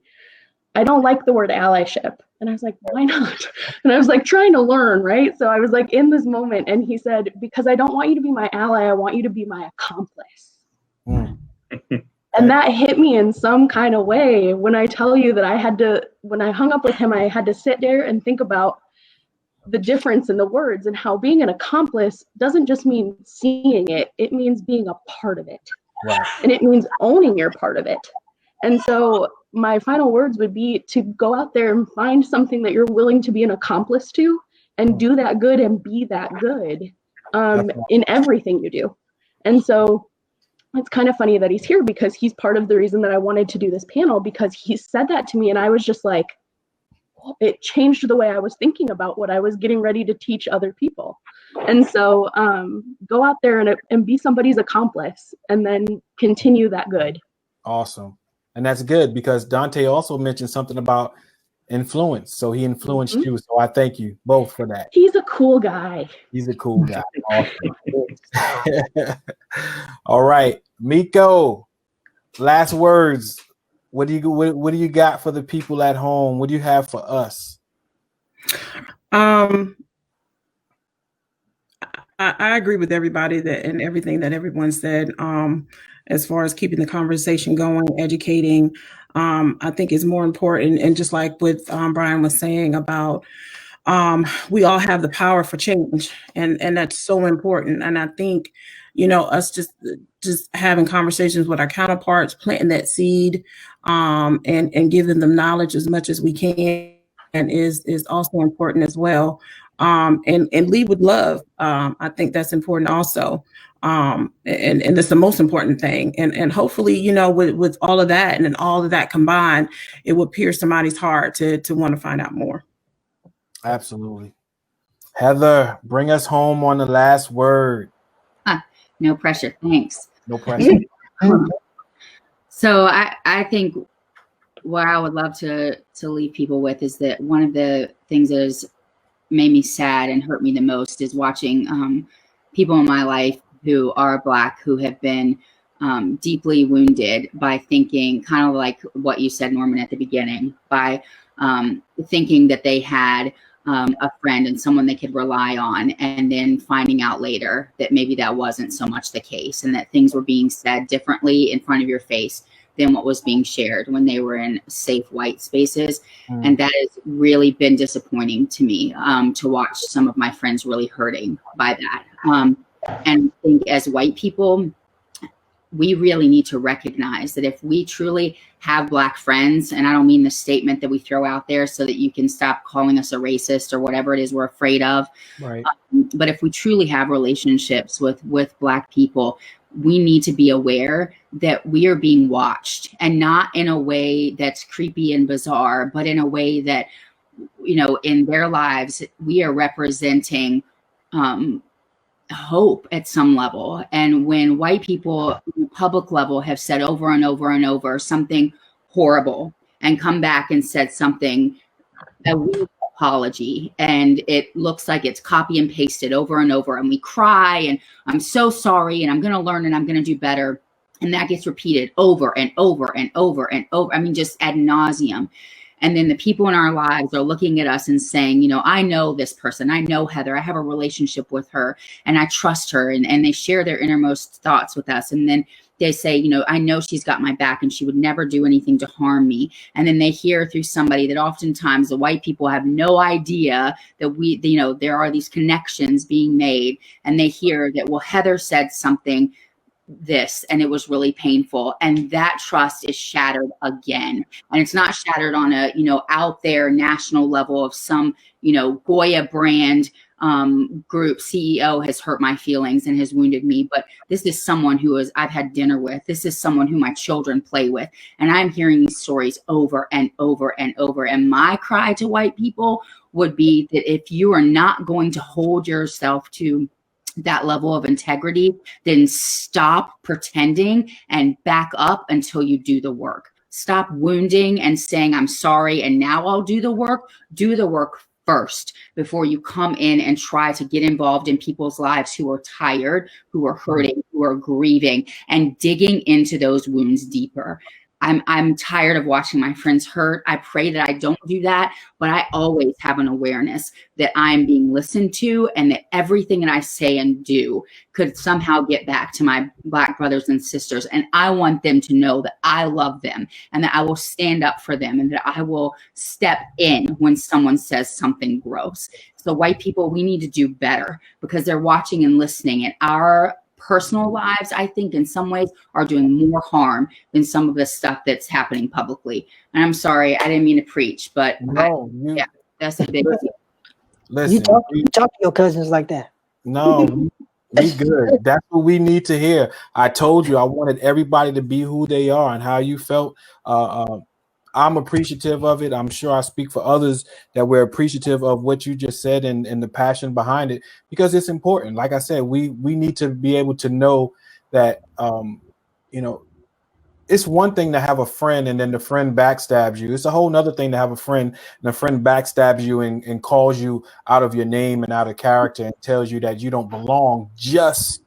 I don't like the word allyship. And I was like, why not? And I was like trying to learn, right? So I was like in this moment, and he said, because I don't want you to be my ally, I want you to be my accomplice. And that hit me in some kind of way when I tell you that when I hung up with him, I had to sit there and think about the difference in the words and how being an accomplice doesn't just mean seeing it, it means being a part of it. Right. And it means owning your part of it. And so my final words would be to go out there and find something that you're willing to be an accomplice to and do that good and be that good in everything you do. And so it's kind of funny that he's here because he's part of the reason that I wanted to do this panel, because he said that to me and I was just like, it changed the way I was thinking about what I was getting ready to teach other people. And so go out there and be somebody's accomplice and then continue that good. Awesome. And that's good because Dante also mentioned something about influence. So he influenced you. So I thank you both for that. He's a cool guy. He's a cool guy. Awesome. All right, Miko, last words. What do you got for the people at home? What do you have for us? I agree with everybody and everything that everyone said. As far as keeping the conversation going, educating, I think is more important. And just like what Brian was saying about, we all have the power for change, and that's so important. And I think, us just having conversations with our counterparts, planting that seed, and giving them knowledge as much as we can, and is also important as well. And lead with love. I think that's important also. And that's the most important thing. And hopefully, with all of that and all of that combined, it will pierce somebody's heart to want to find out more. Absolutely. Heather, bring us home on the last word. No pressure. Thanks. No pressure. So I think what I would love to leave people with is that one of the things that has made me sad and hurt me the most is watching people in my life who are Black, who have been deeply wounded by thinking, kind of like what you said, Norman, at the beginning, by thinking that they had a friend and someone they could rely on, and then finding out later that maybe that wasn't so much the case, and that things were being said differently in front of your face than what was being shared when they were in safe white spaces. And that has really been disappointing to me, to watch some of my friends really hurting by that. And I think as white people, we really need to recognize that if we truly have Black friends, and I don't mean the statement that we throw out there so that you can stop calling us a racist or whatever it is we're afraid of, right? But if we truly have relationships with Black people, we need to be aware that we are being watched, and not in a way that's creepy and bizarre, but in a way that, in their lives, we are representing hope at some level. And when white people on the public level have said over and over and over something horrible and come back and said something, a weak apology, and it looks like it's copy and pasted over and over, and we cry and I'm so sorry and I'm going to learn and I'm going to do better, and that gets repeated over and over and over and over, I mean, just ad nauseum. And then the people in our lives are looking at us and saying, I know this person. I know Heather. I have a relationship with her and I trust her. And they share their innermost thoughts with us. And then they say, I know she's got my back and she would never do anything to harm me. And then they hear through somebody that oftentimes the white people have no idea that there are these connections being made. And they hear that, well, Heather said something this and it was really painful, and that trust is shattered again. And it's not shattered on a out there national level of some Goya brand group CEO has hurt my feelings and has wounded me, but this is someone who I've had dinner with. This is someone who my children play with, and I'm hearing these stories over and over and over. And my cry to white people would be that if you are not going to hold yourself to that level of integrity, then stop pretending and back up until you do the work. Stop wounding and saying, I'm sorry, and now I'll do the work. Do the work first before you come in and try to get involved in people's lives who are tired, who are hurting, who are grieving, and digging into those wounds deeper. I'm tired of watching my friends hurt. I pray that I don't do that, but I always have an awareness that I'm being listened to and that everything that I say and do could somehow get back to my Black brothers and sisters. And I want them to know that I love them and that I will stand up for them and that I will step in when someone says something gross. So white people, we need to do better because they're watching and listening, and our personal lives, I think, in some ways are doing more harm than some of the stuff that's happening publicly. And I'm sorry, I didn't mean to preach, but yeah, that's a big deal. Listen, you talk to your cousins like that. No, we good. That's what we need to hear. I told you I wanted everybody to be who they are and how you felt. I'm appreciative of it. I'm sure I speak for others that we're appreciative of what you just said and the passion behind it, because it's important. Like I said, we need to be able to know that, it's one thing to have a friend and then the friend backstabs you. It's a whole nother thing to have a friend and the friend backstabs you and calls you out of your name and out of character and tells you that you don't belong just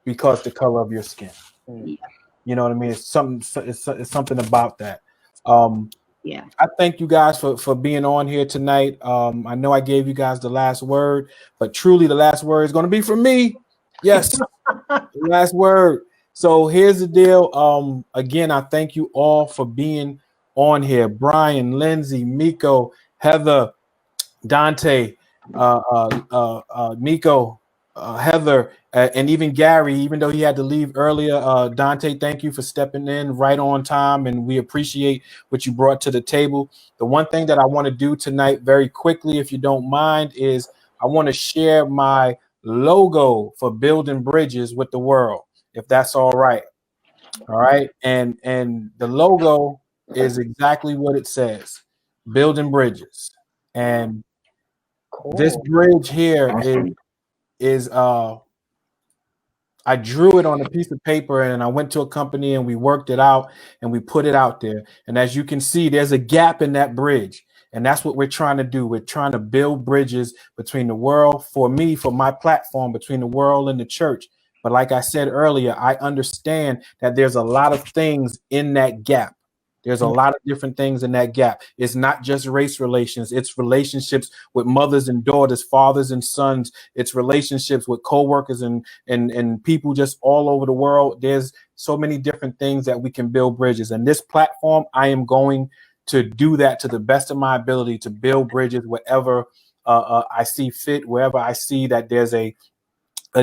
because the color of your skin. Yeah. You know what I mean? It's something about that. I thank you guys for being on here tonight. I know I gave you guys the last word, but truly the last word is going to be from me. Yes, the last word. So here's the deal. Again, I thank you all for being on here. Brian, Lindsay, Miko, Heather, Dante, Miko, Heather, and even Gary, even though he had to leave earlier. Dante, thank you for stepping in right on time, and we appreciate what you brought to the table. The one thing that I want to do tonight very quickly, if you don't mind, is I want to share my logo for building bridges with the world, if that's all right. All right. And the logo is exactly what it says, building bridges. And this bridge here is I drew it on a piece of paper and I went to a company and we worked it out and we put it out there. And as you can see, there's a gap in that bridge. And that's what we're trying to do. We're trying to build bridges between the world, for me, for my platform, between the world and the church. But like I said earlier, I understand that there's a lot of things in that gap. There's a lot of different things in that gap. It's not just race relations. It's relationships with mothers and daughters, fathers and sons. It's relationships with coworkers and people just all over the world. There's so many different things that we can build bridges. And this platform, I am going to do that to the best of my ability, to build bridges wherever I see fit, wherever I see that there's a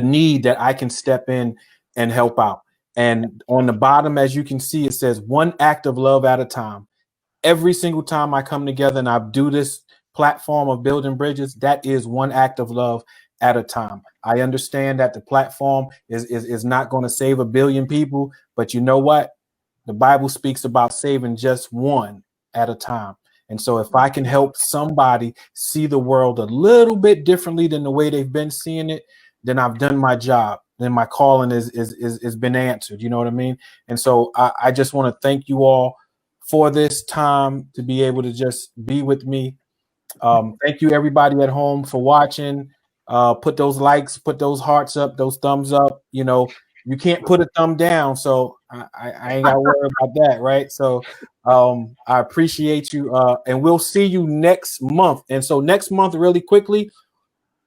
need that I can step in and help out. And on the bottom, as you can see, it says one act of love at a time. Every single time I come together and I do this platform of building bridges, that is one act of love at a time. I understand that the platform is not going to save 1 billion people, but you know what? The Bible speaks about saving just one at a time. And so if I can help somebody see the world a little bit differently than the way they've been seeing it, then I've done my job. Then my calling is been answered. You know what I mean? And so I just want to thank you all for this time to be able to just be with me. Thank you everybody at home for watching. Put those likes, put those hearts up, those thumbs up. You know, you can't put a thumb down, so I ain't got to worry about that, right? So I appreciate you, and we'll see you next month. And so next month, really quickly,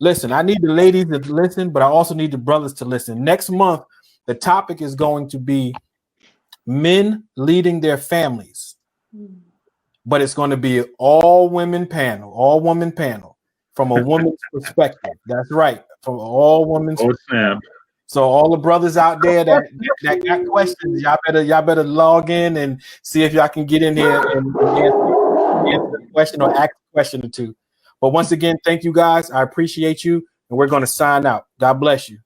listen, I need the ladies to listen, but I also need the brothers to listen. Next month, the topic is going to be men leading their families, but it's going to be an all-women panel from a woman's perspective. That's right, from all women's. Oh, snap. So all the brothers out there that got questions, y'all better log in and see if y'all can get in here and answer the question or ask a question or two. But once again, thank you guys. I appreciate you, and we're going to sign out. God bless you.